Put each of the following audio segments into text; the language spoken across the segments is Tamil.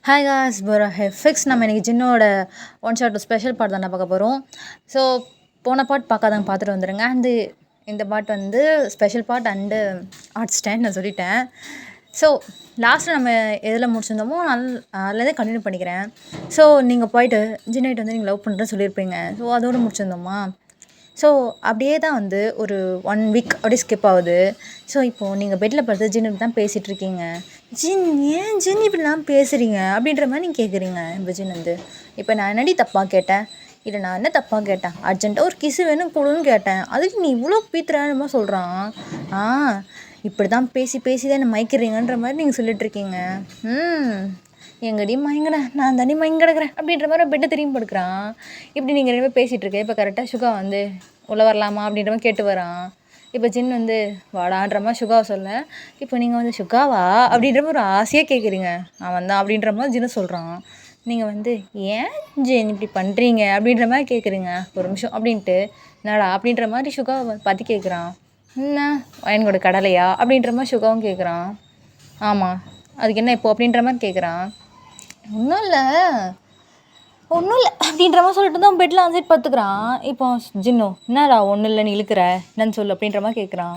ஹாய் காய்ஸ் ஒரு ஃபிக்ஸ் நம்ம இன்றைக்கி ஜின்னோட ஒன் ஷாட் ஸ்பெஷல் பார்ட் தான் பார்க்க போகிறோம். ஸோ போன பார்ட் பார்க்காதவங்க பார்த்துட்டு வந்துடுங்க. அண்டு இந்த பார்ட் வந்து special part and art stand நான் சொல்லிட்டேன். ஸோ லாஸ்ட்டில் நம்ம எதில் முடிச்சிருந்தோமோ அதுலேருந்தே கண்டினியூ பண்ணிக்கிறேன். ஸோ நீங்கள் போயிட்டு ஜின்னைட்டு வந்து நீங்கள் லவ் பண்ணுறேன்னு சொல்லியிருப்பீங்க. ஸோ அதோடு முடிச்சிருந்தோமா. ஸோ அப்படியே தான் வந்து ஒரு 1 வீக் அப்படியே ஸ்கிப் ஆகுது. ஸோ இப்போது நீங்கள் பெட்டில் படுத்து ஜின்னு தான் பேசிகிட்டு இருக்கீங்க. ஜின் ஏன் ஜின் இப்படிலாம் பேசுகிறீங்க அப்படின்ற மாதிரி நீங்கள் கேட்குறீங்க. இப்போ ஜின் வந்து இப்போ நான் என்னடி தப்பாக கேட்டேன், இல்லை நான் என்ன தப்பாக கேட்டேன், அர்ஜென்ட்டாக ஒரு கிசு வேணும் கொடுன்னு கேட்டேன், அதுக்கு நீ இவ்வளோ பீத்துறான்னு சொல்கிறான். இப்படி தான் பேசி பேசி தான் என்ன மயக்கிறீங்கன்ற மாதிரி நீங்கள் சொல்லிட்டுருக்கீங்க. எங்கடி மயங்கடா, நான் தனி மயங்கடக்கிறேன் அப்படின்ற மாதிரி பெட்டை திரும்பி படுக்கிறான். இப்படி நீங்கள் ரெண்டு பேர் பேசிகிட்டு இருக்கேன். இப்போ கரெக்டாக சுகா வந்து உள்ளே வரலாமா அப்படின்ற மாதிரி கேட்டு வரான். இப்போ ஜின் வந்து வாடான்ற மாதிரி சுகாவை சொல்ல, இப்போ நீங்கள் வந்து சுகாவா அப்படின்ற மாதிரி ஒரு ஆசையாக கேட்குறீங்க. அவன் தான் அப்படின்ற மாதிரி ஜின்னு சொல்கிறான். நீங்கள் வந்து ஏன் ஜின் இப்படி பண்ணுறீங்க அப்படின்ற மாதிரி கேட்குறீங்க. ஒரு நிமிஷம் அப்படின்ட்டு என்னடா அப்படின்ற மாதிரி சுகாவை பற்றி கேட்குறான். என்ன வயன்கோட கடலையா அப்படின்ற மாதிரி சுகாவும் கேட்குறான். ஆமாம், அதுக்கு என்ன இப்போ அப்படின்ற மாதிரி கேட்குறான். ஒன்றும் இல்லை அப்படின்ற மாதிரி சொல்லிட்டு தான் பெட்டில் ஆன்சைட் பார்த்துக்கிறான். இப்போ ஜின்னோ என்னடா ஒன்றும் இல்லை நீ இழுக்கிற என்னன்னு சொல்லு அப்படின்ற மாதிரி கேட்குறான்.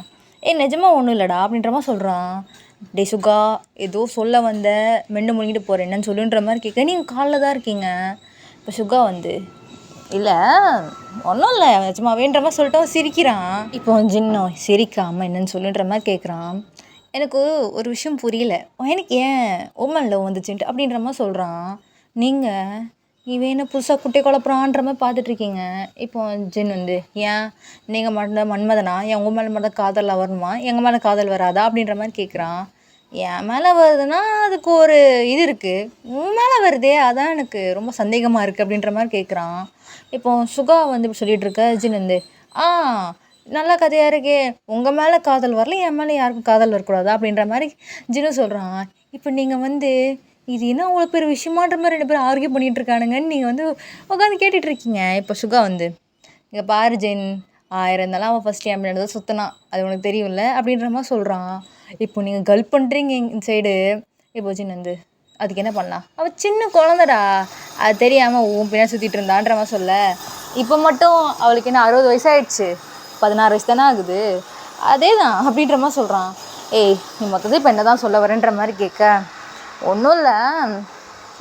நிஜமாக ஒன்றும் இல்லைடா அப்படின்ற மாதிரி சொல்கிறான். டே சுகா ஏதோ சொல்ல வந்த மெண்டு முழுங்கிட்டு போகிறேன் என்னன்னு சொல்லுன்ற மாதிரி கேட்க, நீங்கள் காலில் தான் இருக்கீங்க. இப்போ சுகா வந்து இல்லை ஒன்றும் இல்லை நிஜமாவேன்ற மாதிரி சொல்லிட்டு சிரிக்கிறான். இப்போ ஜின்னோ சிரிக்காமல் என்னன்னு சொல்லுன்ற மாதிரி கேட்குறான். எனக்கு ஒரு விஷயம் புரியல, எனக்கு ஏன் ஓமன் லவ் வந்துச்சுன்ட்டு அப்படின்ற மாதிரி சொல்கிறான். நீங்கள் இவன் என்ன புதுசாக குட்டை குழப்புறான்ற மாதிரி பார்த்துட்ருக்கீங்க. இப்போ ஜின் வந்து ஏன் நீங்கள் மட்டும் மன்மதனா, என் உங்கள் மேலே மட்டும் காதலில் வரணுமா, எங்கள் மேலே காதல் வராதா அப்படின்ற மாதிரி கேட்குறான். என் மேலே வருதுன்னா அதுக்கு ஒரு இது இருக்குது, உன் மேலே வருதே அதான் எனக்கு ரொம்ப சந்தேகமாக இருக்குது அப்படின்ற மாதிரி கேட்குறான். இப்போ சுகா வந்து இப்படி சொல்லிகிட்டு இருக்க ஜின் வந்து நல்ல கதையாக இருக்கே, உங்கள் மேலே காதல் வரல, என் மேலே யாருக்கும் காதல் வரக்கூடாதா அப்படின்ற மாதிரி ஜின்னு சொல்கிறான். இப்போ நீங்கள் வந்து இது என்ன அவ்வளோ பெரிய விஷயமான்ற மாதிரி 2 பேரும் ஆர்கியூ பண்ணிகிட்ருக்கானுங்கன்னு நீங்கள் வந்து உட்காந்து கேட்டுட்ருக்கீங்க. இப்போ சுகா வந்து இங்கே பாரு ஜென், 1000 இருந்தாலும் அவன் ஃபஸ்ட் என் பின்னாடி தான் சுற்றினான், அது உனக்கு தெரியும்ல அப்படின்ற மாதிரி சொல்கிறான். இப்போ நீங்கள் கல்ப் பண்ணுறீங்க இந்த சைடு. இப்போ ஜின் வந்து அதுக்கு என்ன பண்ணலாம், அவள் சின்ன குழந்தடா, அது தெரியாமல் உன் பின்னாடி சுற்றிட்டு இருந்தான்ற மாதிரி சொல்ல, இப்போ மட்டும் அவளுக்கு என்ன 60 வயசாகிடுச்சு, 16 வயசு தானே ஆகுது, அதே தான் அப்படின்ற மாதிரி சொல்கிறான். நீ மொத்தத்தை இப்போ என்ன தான் சொல்ல வரேன்ற மாதிரி கேட்க, ஒன்றும் இல்லை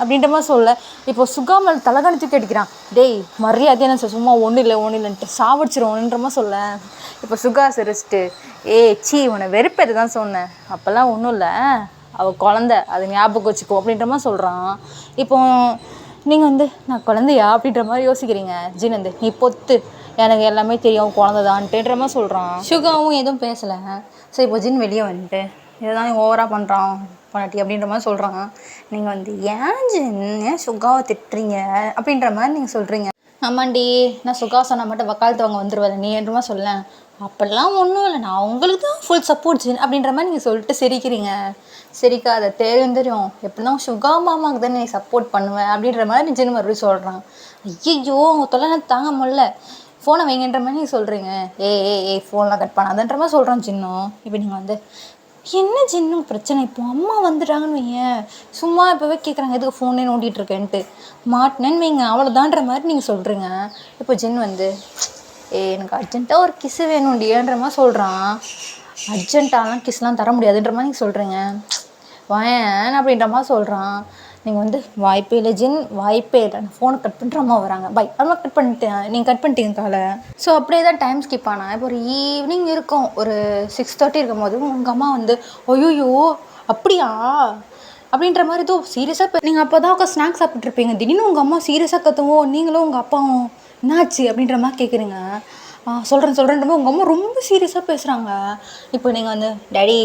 அப்படின்ற மாதிரி சொல்ல. இப்போ சுகாமல் தலகாணி தூக்கி அடிக்கிறான். டேய் மரியாதையான சும்மா ஒன்றும் இல்லைன்ட்டு சாவடிச்சிருவோன்ற மாதிரி சொல்ல. இப்போ சுகா சிரிச்சிட்டு சீ உன்னை வெறுப்பேற்று தான் சொன்னேன், அப்போல்லாம் ஒன்றும் இல்லை, அவள் குழந்த, அதை ஞாபகம் வச்சுக்கோ அப்படின்ற மாதிரி சொல்கிறான். இப்போ நீங்கள் வந்து நான் குழந்தையா அப்படின்ற மாதிரி யோசிக்கிறீங்க. ஜின் வந்து நீ பொத்து, எனக்கு எல்லாமே தெரியும் குழந்தைதான்ட்டுன்ற மாதிரி சொல்கிறான். சுகாவும் எதுவும் பேசலை. ஸோ இப்போ ஜின் வெளியே வந்துட்டு இதுதான் ஓவராக பண்ணுறான் பண்ணாட்டி அப்படின்ற மாதிரி சொல்கிறாங்க. நீங்கள் வந்து ஏன் ஜின் ஏன் சுகாவை திட்டுறீங்க அப்படின்ற மாதிரி நீங்கள் சொல்கிறீங்க. ஆமாண்டி, நான் சுகா சொன்னால் மட்டும் வக்காலத்து அவங்க வந்துடுவாரு நீ என்ற மாதிரி சொல்ல, அப்படிலாம் ஒன்றும் இல்லை, நான் உங்களுக்கு தான் ஃபுல் சப்போர்ட் ஜின் அப்படின்ற மாதிரி நீங்கள் சொல்லிட்டு சிரிக்கிறீங்க. சிரிக்காத தெரியும் எப்படின்னா சுகா மாமாவுக்கு தான் நீ சப்போர்ட் பண்ணுவேன் அப்படின்ற மாதிரி ஜின் மறுபடியும் சொல்கிறான். ஐயோ அவங்க தொலை தாங்க முடியல, ஃபோனை வைங்கன்ற மாதிரி நீங்கள் சொல்கிறீங்க. ஃபோன்லாம் கட் பண்ணாதன்ற மாதிரி சொல்கிறான் ஜின்னும். இப்போ நீங்கள் வந்து என்ன ஜின்னும் பிரச்சனை, இப்போ அம்மா வந்துட்டாங்கன்னு வையேன், சும்மா இப்போவே கேட்குறாங்க எதுக்கு ஃபோனே நோண்டிகிட்ருக்கேன்ட்டு, மாட்டினேன்னு வைங்க அவ்வளோதான்ற மாதிரி நீங்கள் சொல்கிறீங்க. இப்போ ஜின் வந்து எனக்கு அர்ஜென்ட்டாக ஒரு கிஸ்ஸு வேணும்டின்ற மாதிரி சொல்கிறான். அர்ஜென்ட்டாலாம் கிஸ்லாம் தர முடியாதுன்ற மாதிரி நீங்கள் சொல்கிறீங்க. வாயன் அப்படின்ற மாதிரி சொல்கிறான். நீங்கள் வந்து வாய்ப்பே இல்லை ஜின், வாய்ப்பே இல்லை, நான் ஃபோனை கட் பண்ணிட்டு அம்மா வராங்க பை அம்மா கட் பண்ணிட்டேன், நீங்கள் கட் பண்ணிட்டீங்க காலை. ஸோ அப்படியே தான் டைம் ஸ்கிப் ஆனால் இப்போ ஒரு ஈவினிங் இருக்கும், ஒரு 6:30 இருக்கும் போது உங்கள் அம்மா வந்து ஐயோ அப்படியா அப்படின்ற மாதிரி ஏதோ சீரியஸாக நீங்கள் அப்போ தான் உட்காந்து ஸ்நாக்ஸ் சாப்பிட்ருப்பீங்க. திடீர்னு உங்கள் அம்மா சீரியஸாக கற்றுவோம், நீங்களும் உங்கள் அப்பாவும் என்னாச்சு அப்படின்ற மாதிரி கேட்குறீங்க. சொல்கிறேன்ற உங்கள் அம்மா ரொம்ப சீரியஸாக பேசுகிறாங்க. இப்போ நீங்கள் வந்து டேடி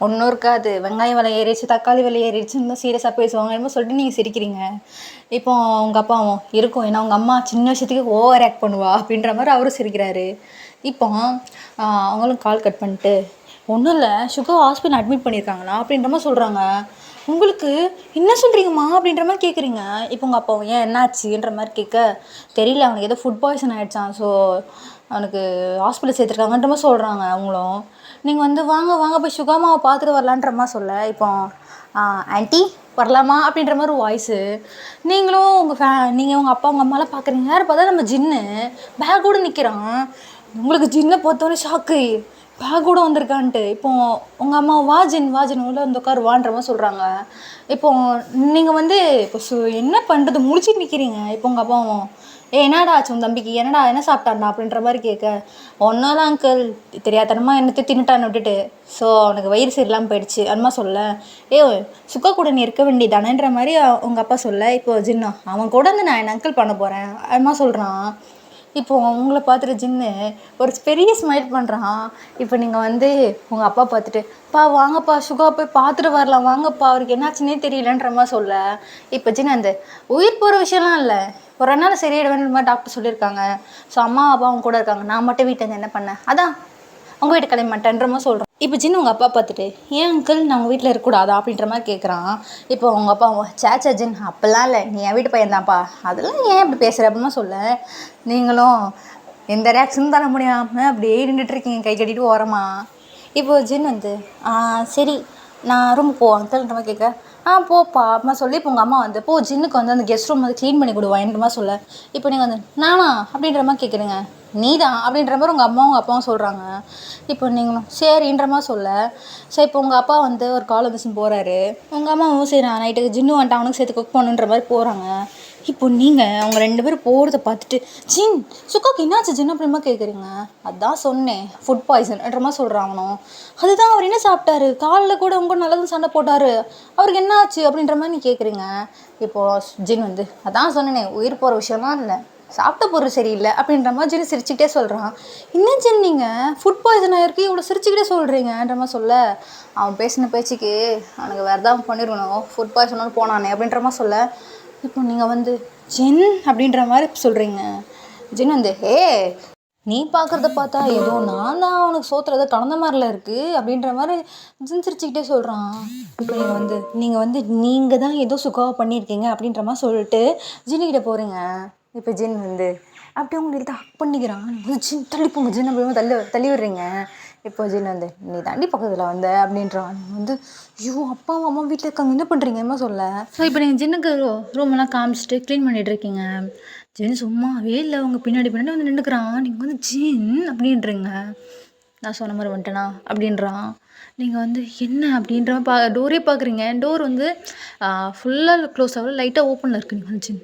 ஒன்றும் இருக்காது, வெங்காயம் விலை ஏறிடுச்சு, தக்காளி விலை ஏறிடுச்சுன்னு தான் சீரியஸாக பேசுவாங்க என்னமோ சொல்லிட்டு நீங்கள் சிரிக்கிறீங்க. இப்போ உங்கள் அப்பாவும் இருக்கும், ஏன்னா உங்கள் அம்மா சின்ன விஷயத்துக்கு ஓவர் ஆக்ட் பண்ணுவா அப்படின்ற மாதிரி அவரும் சிரிக்கிறாரு. இப்போ அவங்களும் கால் கட் பண்ணிட்டு ஒன்றும் இல்லை சுகா ஹாஸ்பிட்டல் அட்மிட் பண்ணியிருக்காங்களா அப்படின்ற மாதிரி சொல்கிறாங்க. உங்களுக்கு என்ன சொல்கிறீங்கம்மா அப்படின்ற மாதிரி கேட்குறீங்க. இப்போ உங்கள் அப்பா ஏன் என்னாச்சுன்ற மாதிரி கேட்க, தெரியல அவனுக்கு ஏதோ ஃபுட் பாய்சன் ஆகிடுச்சான், ஸோ அவனுக்கு ஹாஸ்பிட்டல் சேர்த்துருக்காங்கன்ற மாதிரி சொல்கிறாங்க அவங்களும். நீங்கள் வந்து வாங்க போய் சுகாமாவை பார்த்துட்டு வரலான்ற மாதிரி சொல்ல. இப்போ ஆண்டி வரலாமா அப்படின்ற மாதிரி ஒரு வாய்ஸு. நீங்களும் நீங்கள் உங்கள் அப்பா உங்கள் அம்மாலாம் பார்க்குறீங்க. யாரை பார்த்தா நம்ம ஜின்னு பேக்கோடு நிற்கிறான். உங்களுக்கு ஜின்னை பார்த்தோன்னே ஷாக்கு, பேக்கோடு வந்திருக்கான்ட்டு. இப்போ உங்கள் அம்மா வா ஜின் உள்ளே வந்து உட்காருவான்ற மாதிரி சொல்கிறாங்க. இப்போ நீங்கள் வந்து இப்போ என்ன பண்ணுறது முழிச்சிட்டு நிற்கிறீங்க. இப்போ உங்கள் அப்பாவும் என்னடா ஆச்சு உன் தம்பிக்கு, என்ன சாப்பிட்டான்டா அப்படின்ற மாதிரி கேட்க, ஒன்றும் தான் அங்கிள் தெரியாதனமாக என்னத்தை தின்னுட்டான்னு விட்டுட்டு ஸோ அவனுக்கு வயிறு சரியில்லாமல் போயிடுச்சு அம்மா சொல்ல. சுக்கா கூட நீ இருக்க வேண்டியதானன்ற மாதிரி உங்கள் அப்பா சொல்ல. இப்போ ஜின்னா அவன் கூட வந்து நான் என் அங்கிள் பண்ண போகிறேன் அம்மா சொல்கிறான். இப்போது உங்களை பார்த்துட்டு ஜின்னு ஒரு பெரிய ஸ்மைல் பண்ணுறான். இப்போ நீங்கள் வந்து உங்கள் அப்பா பார்த்துட்டு வாங்கப்பா சுகா போய் பார்த்துட்டு வரலாம் வாங்கப்பா அவருக்கு என்னாச்சுன்னே தெரியலன்ற மாதிரி சொல்ல. இப்போ ஜின்னு அந்த உயிர் போகிற விஷயம்லாம் இல்லை, ஒரு நாள் சரியாயிடுவேன்ற மாதிரி டாக்டர் சொல்லியிருக்காங்க. ஸோ அம்மா அப்பா அவங்க கூட இருக்காங்க, நான் மட்டும் வீட்டில் இருந்து என்ன பண்ணேன், அதான் உங்கள் வீட்டு கிளம்ப மாட்டேன்ற மாதிரி சொல்கிறோம். இப்போ ஜின்னு உங்கள் அப்பா பார்த்துட்டு ஏன் அங்கிள் நான் உங்கள் வீட்டில் இருக்கக்கூடாதா அப்படின்ற மாதிரி கேட்குறான். இப்போ உங்கள் அப்பா சேச்சா ஜின் அப்போல்லாம் இல்லை, நீ என் வீட்டு பையன் தான்ப்பா, அதெல்லாம் ஏன் இப்படி பேசுகிற அப்படிமா சொல்ல. நீங்களும் எந்த ரியாக்ஷனும் தர முடியாமல் அப்படியே நின்றுட்டுருக்கீங்க கை கட்டிட்டு ஓரமா. இப்போது ஜின் வந்து சரி நான் ரூமுக்கு போ அங்கிள்ன்ற மாதிரி கேட்க, போப்பா அம்மா சொல்லி இப்போ உங்கள் அம்மா வந்து ஜின்னுக்கு வந்து அந்த கெஸ்ட் ரூம் வந்து க்ளீன் பண்ணி கொடுவான்ற மாதிரி சொல்ல. இப்போ நீங்கள் வந்து நானா அப்படின்ற மாதிரி கேட்குறீங்க, நீ தான் அப்படின்ற மாதிரி உங்கள் அம்மாவும் உங்கள் அப்பாவும் சொல்கிறாங்க. இப்போ நீங்களும் சரின்ற மாதிரி சொல்ல. ஸோ இப்போ உங்கள் அப்பா வந்து ஒரு கால் வந்துச்சுன்னு போகிறாரு. உங்கள் அம்மாவும் சரி நான் நைட்டுக்கு ஜின்னு வந்துட்டு அவனுக்கு சேர்த்து குக் பண்ணுன்ற மாதிரி போகிறாங்க. இப்போ நீங்கள் அவங்க 2 பேரும் போகிறத பார்த்துட்டு ஜின் சுக்காக்கு என்னாச்சு ஜின் அப்படிமா கேட்குறீங்க. அதான் சொன்னேன் ஃபுட் பாய்சன்ன்ற மாதிரி சொல்கிறான் அவனும். அதுதான் அவர் என்ன சாப்பிட்டாரு, காலில் கூட உங்க நல்லதும் சண்டை போட்டார், அவருக்கு என்ன ஆச்சு அப்படின்ற மாதிரி நீ கேட்குறீங்க. இப்போது ஜின் வந்து அதான் சொன்னேனே உயிர் போகிற விஷயம்லாம் இல்லை, சாப்பிட்ட பொருள் சரியில்லை அப்படின்ற மாதிரி ஜின் சிரிச்சுக்கிட்டே சொல்கிறான். இன்னும் ஜின் நீங்கள் ஃபுட் பாய்சன் ஆகிருக்கு இவ்வளோ சிரிச்சுக்கிட்டே சொல்கிறீங்கன்ற மாதிரி சொல்ல. அவன் பேசின பேச்சுக்கு அவனுக்கு வேறு தான் பண்ணிருக்கணும், ஃபுட் பாய்சனோடு போனானே அப்படின்ற மாதிரி சொல்ல. இப்போ நீங்கள் வந்து ஜின் அப்படின்ற மாதிரி சொல்கிறீங்க. ஜின் வந்து நீ பார்க்குறத பார்த்தா ஏதோ நான் தான் அவனுக்கு சோத்துறத கலந்த மாதிரில இருக்குது அப்படின்ற மாதிரி ஜின் சிரிச்சுக்கிட்டே சொல்கிறான். இப்போ நீங்கள் தான் ஏதோ சுகாவை பண்ணியிருக்கீங்க அப்படின்ற மாதிரி சொல்லிட்டு ஜின்னுக்கிட்ட போகிறீங்க. இப்போ ஜின் வந்து அப்படியே உங்களுக்கு ஹக் பண்ணிக்கிறான். ஜின் தள்ளிப்போங்க ஜின் அப்படியே தள்ளி விடுறீங்க. இப்போ ஜின் வந்து நீ தாண்டி பக்கத்தில் வந்த அப்படின்றான். நீங்கள் வந்து ஐயோ அப்பா அம்மா வீட்டில் இருக்காங்க என்ன பண்ணுறீங்கம்மா சொல்ல. ஸோ இப்போ நீங்கள் ஜின்னுக்கு ரூமெல்லாம் காமிச்சிட்டு க்ளீன் பண்ணிகிட்டு இருக்கீங்க. ஜின் சும்மாவே இல்லை உங்கள் பின்னாடி வந்து நின்றுக்கிறான். நீங்கள் வந்து ஜின் அப்படின்றீங்க. நான் சொன்ன மாதிரி வந்துட்டேனா அப்படின்றான். நீங்கள் வந்து என்ன அப்படின்ற டோரே பார்க்குறீங்க. டோர் வந்து ஃபுல்லாக க்ளோஸ் ஆகல, லைட்டாக ஓப்பனில் இருக்குது. நீங்கள் வந்து ஜின்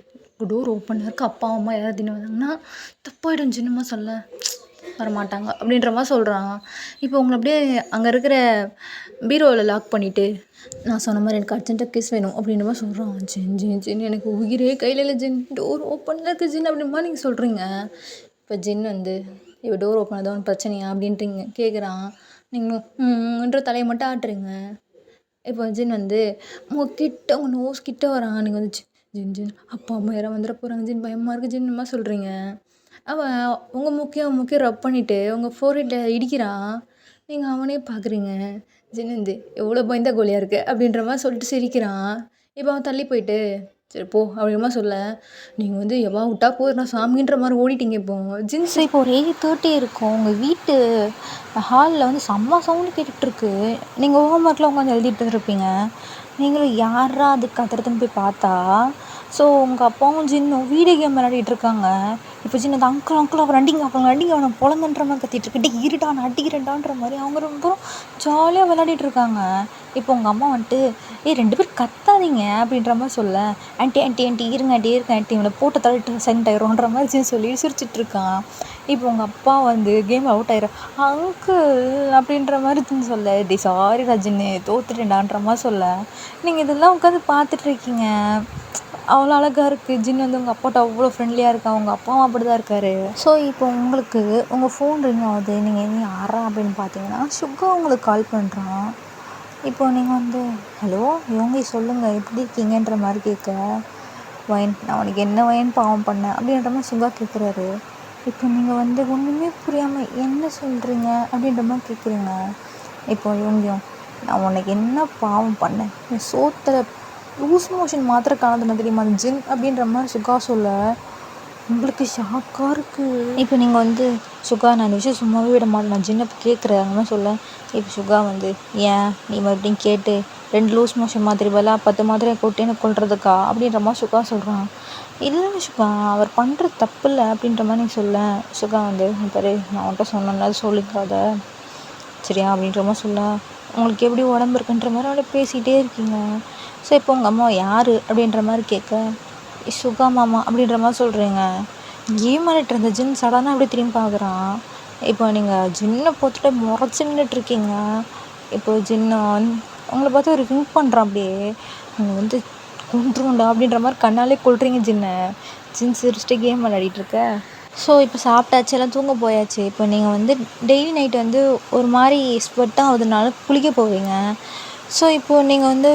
டோர் ஓப்பனில் இருக்குது, அப்பா அம்மா யாராவது தின்னு வந்தாங்கன்னா தப்பாயிடும் ஜின்னுமா சொல்ல. வரமாட்டாங்க அப்படின்ற மாதிரி சொல்கிறான். இப்போ உங்களை அப்படியே அங்கே இருக்கிற பீரோவில் லாக் பண்ணிவிட்டு நான் சொன்ன மாதிரி எனக்கு அர்ஜென்ட்டாக கிஸ் வேணும் அப்படின்ற மாதிரி சொல்கிறான். ஜின் ஜின் ஜின் எனக்கு உயிரே கையில் இல்லை ஜின், டோர் ஓப்பனில் இருக்குது ஜின் அப்படின்ற மாதிரி நீங்கள் சொல்கிறீங்க. இப்போ ஜின் வந்து இப்போ டோர் ஓப்பன் ஏதோ ஒன்று பிரச்சனையா அப்படின்றீங்க கேட்குறான். நீங்களும் தலையை மட்டும் ஆட்டுறீங்க. இப்போ ஜின் வந்து உங்கள் நோஸ் கிட்ட வரான். நீங்கள் வந்து ஜின் ஜின் அப்பா அம்மா யாராவது வந்துட போகிறாங்க ஜின் பயமாக இருக்குது ஜின் மாதிரி சொல்கிறீங்க. அவன் உங்கள் முக்கியம் ரப் பண்ணிவிட்டு உங்கள் ஃபோர்ஹெட்டில் இடிக்கிறான். நீங்கள் அவனே பார்க்குறீங்க. ஜின் வந்து எவ்வளோ பயந்தா கோலியாக இருக்குது அப்படின்ற மாதிரி சொல்லிட்டு சிரிக்கிறான். இப்போ அவன் தள்ளி போயிட்டு சரி போ அப்படின்ற சொல்ல. நீங்கள் வந்து எவ்வளோ விட்டா போதும் நான் சாமின்ற மாதிரி ஓடிட்டீங்க. இப்போ ஜின்ஸ் இப்போ ஒரு 8:30 இருக்கும். உங்கள் வீட்டு ஹாலில் வந்து செம்ம சவுண்டு கேட்டுட்ருக்கு. நீங்கள் ஹோம்ஒர்க்கில் உட்காந்து எழுதிட்டு இருப்பீங்க. நீங்களும் யாரா அது கத்துறதுன்னு போய் பார்த்தா ஸோ உங்கள் அப்பாவும் ஜின்னும் வீடியோ கேம் விளையாடிட்டு இருக்காங்க. இப்போ ஜின் அந்த அங்கிள் அவர் அடிங்க அவனை பொழங்கன்ற மாதிரி கத்திட்டு இருக்கு. இருடா நான் அடிக்கிறேன்டான்ற மாதிரி அவங்க ரொம்ப ஜாலியாக விளையாடிட்டு இருக்காங்க. இப்போ உங்கள் அம்மா வந்துட்டு 2 பேர் கத்தாதீங்க அப்படின்ற மாதிரி சொல்ல. ஆண்டி இருங்க ஆண்டி இவனை போட்டு தள்ளிட்டு சைலண்ட் ஆயிடும்ன்ற மாதிரி ஜின் சொல்லி சிரிச்சிட்ருக்கான். இப்போ உங்கள் அப்பா வந்து கேம் அவுட் ஆயிரும். அங்கிள் அப்படின்ற மாதிரி ஜின் சொல்ல. சாரிடா ஜின்னு தோத்துட்டேன்டான்ற மாதிரி சொல்ல. நீங்கள் இதெல்லாம் உட்காந்து பார்த்துட்ருக்கீங்க. அவ்வளோ அழகாக இருக்குது. ஜின் வந்து உங்கள் அப்பாட்ட அவ்வளோ ஃப்ரெண்ட்லியாக இருக்கா. உங்கள் அப்பாவும் அப்படி தான் இருக்கார். ஸோ இப்போ உங்களுக்கு உங்கள் ஃபோன் ரிங் ஆகுது. நீங்கள் என்ன யாரா அப்படின்னு பார்த்தீங்கன்னா சுகா உங்களுக்கு கால் பண்ணுறான். இப்போ நீங்கள் வந்து ஹலோ இவங்க சொல்லுங்கள் எப்படி இருக்கீங்கன்ற மாதிரி கேட்க, நான் உனக்கு என்ன வயன் பாவம் பண்ணேன் அப்படின்ற மாதிரி சுகா கேட்குறாரு. இப்போ நீங்கள் வந்து ஒன்றுமே புரியாமல் என்ன சொல்கிறீங்க அப்படின்ற மாதிரி கேட்குறீங்க. இப்போ இவங்கயும் நான் உனக்கு என்ன பாவம் பண்ணேன், சோத்தில் லூஸ் மோஷன் மாத்திரை காணதுன்னு தெரியுமா ஜின் அப்படின்ற மாதிரி சுகா சொல்ல. உங்களுக்கு ஷாக்காக இருக்குது. இப்போ நீங்கள் வந்து சுகா நான் இந்த விஷயம் சும்மாவே விட மாட்டேன், நான் ஜின்னை கேட்குறேன் அந்த மாதிரி சொல்ல. இப்போ சுகா வந்து ஏன் நீ மறுபடியும் கேட்டு 2 லூஸ் மோஷன் மாத்திரை பதிலா 10 மாத்திரையை கொட்டி எனக்கு கொல்றதுக்கா அப்படின்ற மாதிரி சுகா சொல்கிறான். இல்லைன்னு சுகா, அவர் பண்ணுறது தப்பு இல்லை அப்படின்ற மாதிரி நீ சொல்ல. சுகா வந்து பாரு, நான் உன்கிட்ட சொன்னேன்ல அது சொல்லிக்காத சரியா அப்படின்ற மாதிரி சொல்ல. உங்களுக்கு எப்படி உடம்பு இருக்குன்ற மாதிரி அவளை பேசிகிட்டே இருக்கீங்க. ஸோ இப்போ உங்கள் அம்மா யார் அப்படின்ற மாதிரி கேட்க, சுகா மாமா அப்படின்ற மாதிரி சொல்கிறீங்க. கேம் ஆடிட்டு இருந்த ஜின் சடனாக அப்படி திரும்பி பார்க்குறான். இப்போ நீங்கள் ஜின்னை பார்த்துட்டு முறைச்சி நின்றுட்டுருக்கீங்க. இப்போ ஜின்னு உங்களை பார்த்து ஒரு விங்க் பண்ணுறான். அப்படியே நீங்கள் வந்து கொன்றுண்டா அப்படின்ற மாதிரி கண்ணாலே கொள்றீங்க ஜின்னை. ஜின் சிரிச்சிட்டு கேம் விளையாடிட்டுருக்க. ஸோ இப்போ சாப்பிட்டாச்சு, எல்லாம் தூங்க போயாச்சு. இப்போ நீங்கள் வந்து டெய்லி நைட் வந்து ஒரு மாதிரி ஸ்வெட் ஆகுதுனால குளிக்க போவீங்க. ஸோ இப்போது நீங்கள் வந்து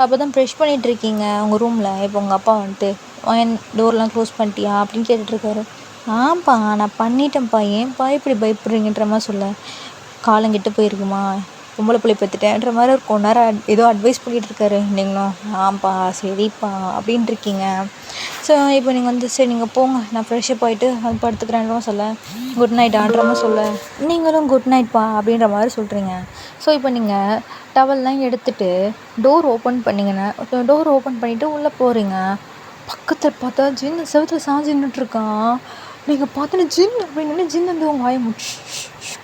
அப்போ தான் ப்ரெஷ் பண்ணிகிட்ருக்கீங்க உங்கள் ரூமில். இப்போ உங்கள் அப்பா வந்துட்டு ஏன் டோர்லாம் க்ளோஸ் பண்ணிட்டியா அப்படின்னு கேட்டுட்ருக்காரு. ஆப்பா நான் பண்ணிட்டேன்ப்பா, ஏன்ப்பா இப்படி பயப்படுறீங்கன்ற மாதிரி சொல்ல. காலங்கிட்ட போயிருக்குமா, பொம்பளை பிள்ளை பெற்றுட்டேன்ற மாதிரி ஒரு கொஞ்ச நேரம் ஏதோ அட்வைஸ் பண்ணிகிட்ருக்காரு. நீங்களும் ஆப்பா சரிப்பா அப்படின்ட்டு இருக்கீங்க. ஸோ இப்போ நீங்கள் வந்து சரி நீங்கள் போங்க, நான் ஃப்ரெஷ்ஷப் ஆகிட்டு அது படுத்துக்கிறேன்ற சொல்ல. குட் நைட் ஆன்ற மாதிரி சொல்ல. நீங்களும் குட் நைட்ப்பா அப்படின்ற மாதிரி சொல்கிறீங்க. ஸோ இப்போ நீங்கள் டவல்லாம் எடுத்துகிட்டு டோர் ஓப்பன் பண்ணிங்கன்னா டோர் ஓப்பன் பண்ணிவிட்டு உள்ளே போகிறீங்க. பக்கத்தில் பார்த்தா ஜின் செவத்தில் சாஞ்சு நின்றுட்டுருக்கான். நீங்கள் பார்த்தோன்னா ஜின் அப்படின்னு ஜின் வந்து உங்கள் வாயை முடிச்சு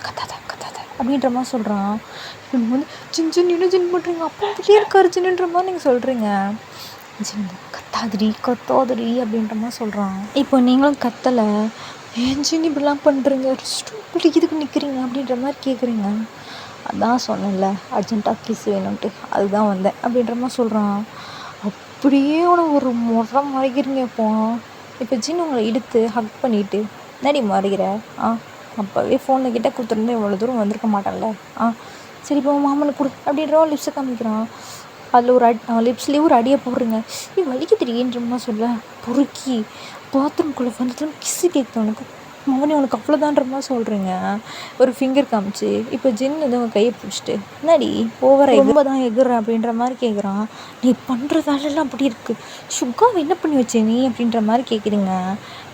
கத்தாத கத்தாத அப்படின்ற மாதிரி சொல்கிறான். இப்போ நீங்கள் வந்து ஜின் ஜின் இன்னும் ஜின் பண்ணுறீங்க, அப்போ வந்துட்டே இருக்காரு ஜின்னுன்ற மாதிரி நீங்கள் சொல்கிறீங்க. ஜின் கத்தாதிரி கத்தாதிரி அப்படின்ற மாதிரி சொல்கிறான். இப்போ நீங்களும் கத்தலை, ஏன் ஜின் இப்படிலாம் பண்ணுறீங்க, இப்படி இதுக்கு நிற்கிறீங்க அப்படின்ற மாதிரி கேட்குறீங்க. அதான் சொன்னேன்ல அர்ஜென்ட்டாக கிஸ் வேணும்ன்ட்டு, அதுதான் வந்தேன் அப்படின்ற மாதிரி சொல்கிறான். அப்படியே உனக்கு ஒரு முறை மறைக்கிறீங்க. இப்போ ஜின் உங்களை இழுத்து ஹக் பண்ணிவிட்டு என்னடி மறைகிற, அப்போவே ஃபோனில் கிட்டே கொடுத்துருந்தா இவ்வளோ தூரம் வந்திருக்க மாட்டான்ல, சரி இப்போ மாமனுக்கு கொடு அப்படின்ற லிப்ஸை காமிக்கிறான். அதில் ஒரு லிப்ஸ்லேயே ஒரு அடியை போடுறீங்க. வலிக்கு தெரியுன்றமா சொல்ல. பொறுக்கி பாத்ரூம்குள்ளே வந்துட்டு கிஸ்ஸு கேட்குது உனக்கு, மகனே உனக்கு அவ்வளோதான்ற மாதிரி சொல்கிறீங்க. ஒரு ஃபிங்கர் காமிச்சு இப்போ ஜின் வந்து உங்கள் கையை பிடிச்சிட்டு என்னடி ஓவரா ரொம்ப தான் எகுற அப்படின்ற மாதிரி கேட்குறான். நீ பண்ணுற வேலையெல்லாம் அப்படி இருக்குது, சுகாவை என்ன பண்ணி வச்சே நீ அப்படின்ற மாதிரி கேட்குறீங்க.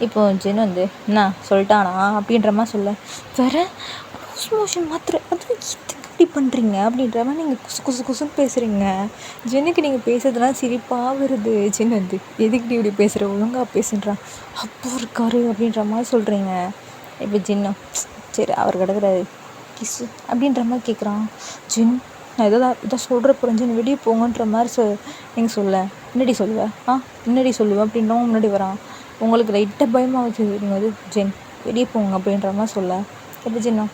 இப்போ ஜின் வந்து என்ன சொல்லிட்டானா அப்படின்ற மாதிரி சொல்ல. வேறு லூஸ் மோஷன் மாத்திரை அது இதுக்கு இப்படி பண்ணுறீங்க அப்படின்ற மாதிரி நீங்கள் குசுன்னு பேசுகிறீங்க. ஜின்னுக்கு நீங்கள் பேசுறதுலாம் சிரிப்பாக வருது. ஜின் வந்து எதுக்கிட்ட இப்படி பேசுகிற, ஒழுங்காக பேசுன்றான், அப்போ இருக்காரு அப்படின்ற மாதிரி சொல்கிறீங்க. இப்போ ஜின்னும் சரி அவர் கிடக்குறாரு கிஸ்ஸு அப்படின்ற மாதிரி கேட்குறான். ஜின் நான் இதை சொல்கிற போகிறேன் ஜின் வெளியே போங்கன்ற மாதிரி நீங்கள் சொல்ல. முன்னாடி சொல்லுவேன் முன்னாடி சொல்லுவேன் அப்படின்றவங்க முன்னாடி வரான். உங்களுக்கு லைட்டாக பயமாக வச்சு நீங்கள் வந்து ஜின் வெளியே போங்க அப்படின்ற மாதிரி சொல்ல. இப்போ ஜின்னா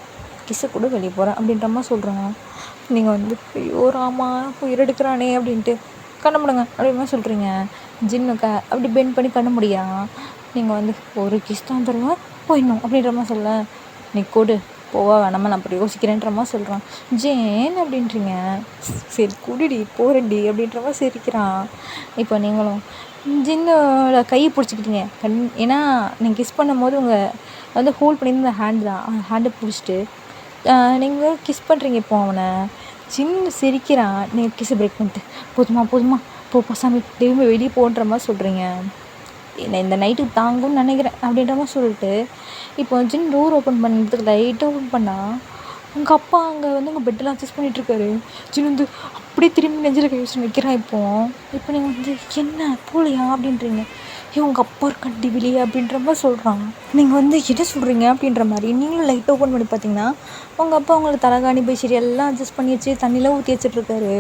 கிஸ்ஸை கூட வெளியே போகிறேன் அப்படின்ற மாதிரி சொல்கிறான். நீங்கள் வந்து ஐயோ ராமா உயிரெடுக்கிறானே அப்படின்ட்டு கண்ண முடிங்க அப்படின்ற மாதிரி சொல்கிறீங்க. ஜின்னுக்க அப்படி பெண்ட் பண்ணி கண்ண முடியா. நீங்கள் வந்து ஒரு கிஸ் தான் தருவேன் போயிடணும் அப்படின்ற மாதிரி சொல்ல. நீ கொடு போவா வேணாமா நான் அப்படி யோசிக்கிறேன்ற மாதிரி சொல்கிறான். ஜேன் அப்படின்றீங்க. சரி குடிடி போகிறேன்டி அப்படின்ற மாதிரி சிரிக்கிறான். இப்போ நீங்களும் ஜின்னோட கையை பிடிச்சிக்கிட்டீங்க ஏன்னா நீங்கள் கிஸ் பண்ணும்போது உங்கள் வந்து ஹோல்ட் பண்ணியிருந்த ஹேண்ட் தான், ஹேண்டை பிடிச்சிட்டு நீங்கள் கிஸ் பண்ணுறீங்க. இப்போ அவனை ஜின்னு சிரிக்கிறான். நீங்கள் கிஸ்ஸை பிரேக் பண்ணிட்டு போதுமா போ சாமி திரும்பி வெளியே போன்ற மாதிரி சொல்கிறீங்க. என்னை இந்த நைட்டுக்கு தாங்கும்னு நினைக்கிறேன் அப்படின்ற மாதிரி சொல்லிட்டு இப்போ ஜின் டோர் ஓப்பன் பண்ணுறதுக்கு லைட்டாக ஓப்பன் பண்ணால் உங்கள் அப்பா அங்கே வந்து உங்கள் பெட்டெல்லாம் அட்ஜஸ்ட் பண்ணிகிட்ருக்காரு. ஜின் வந்து அப்படியே திரும்பி நெஞ்சில் கை வச்சு நிற்கிறான். இப்போ நீங்கள் வந்து என்ன போகலையா அப்படின்றீங்க. உங்கள் அப்பா இருக்காண்டி வெளியே அப்படின்ற மாதிரி சொல்கிறான். நீங்கள் வந்து என்ன சொல்கிறீங்க அப்படின்ற மாதிரி நீங்களும் லைட் ஓப்பன் பண்ணி பார்த்தீங்கன்னா உங்கள் அப்பா உங்களுக்கு தலைகாணி பெட்ஷீட் எல்லாம் அட்ஜஸ்ட் பண்ணி வச்சு தண்ணியெலாம் ஊற்றி வச்சிட்ருக்காரு.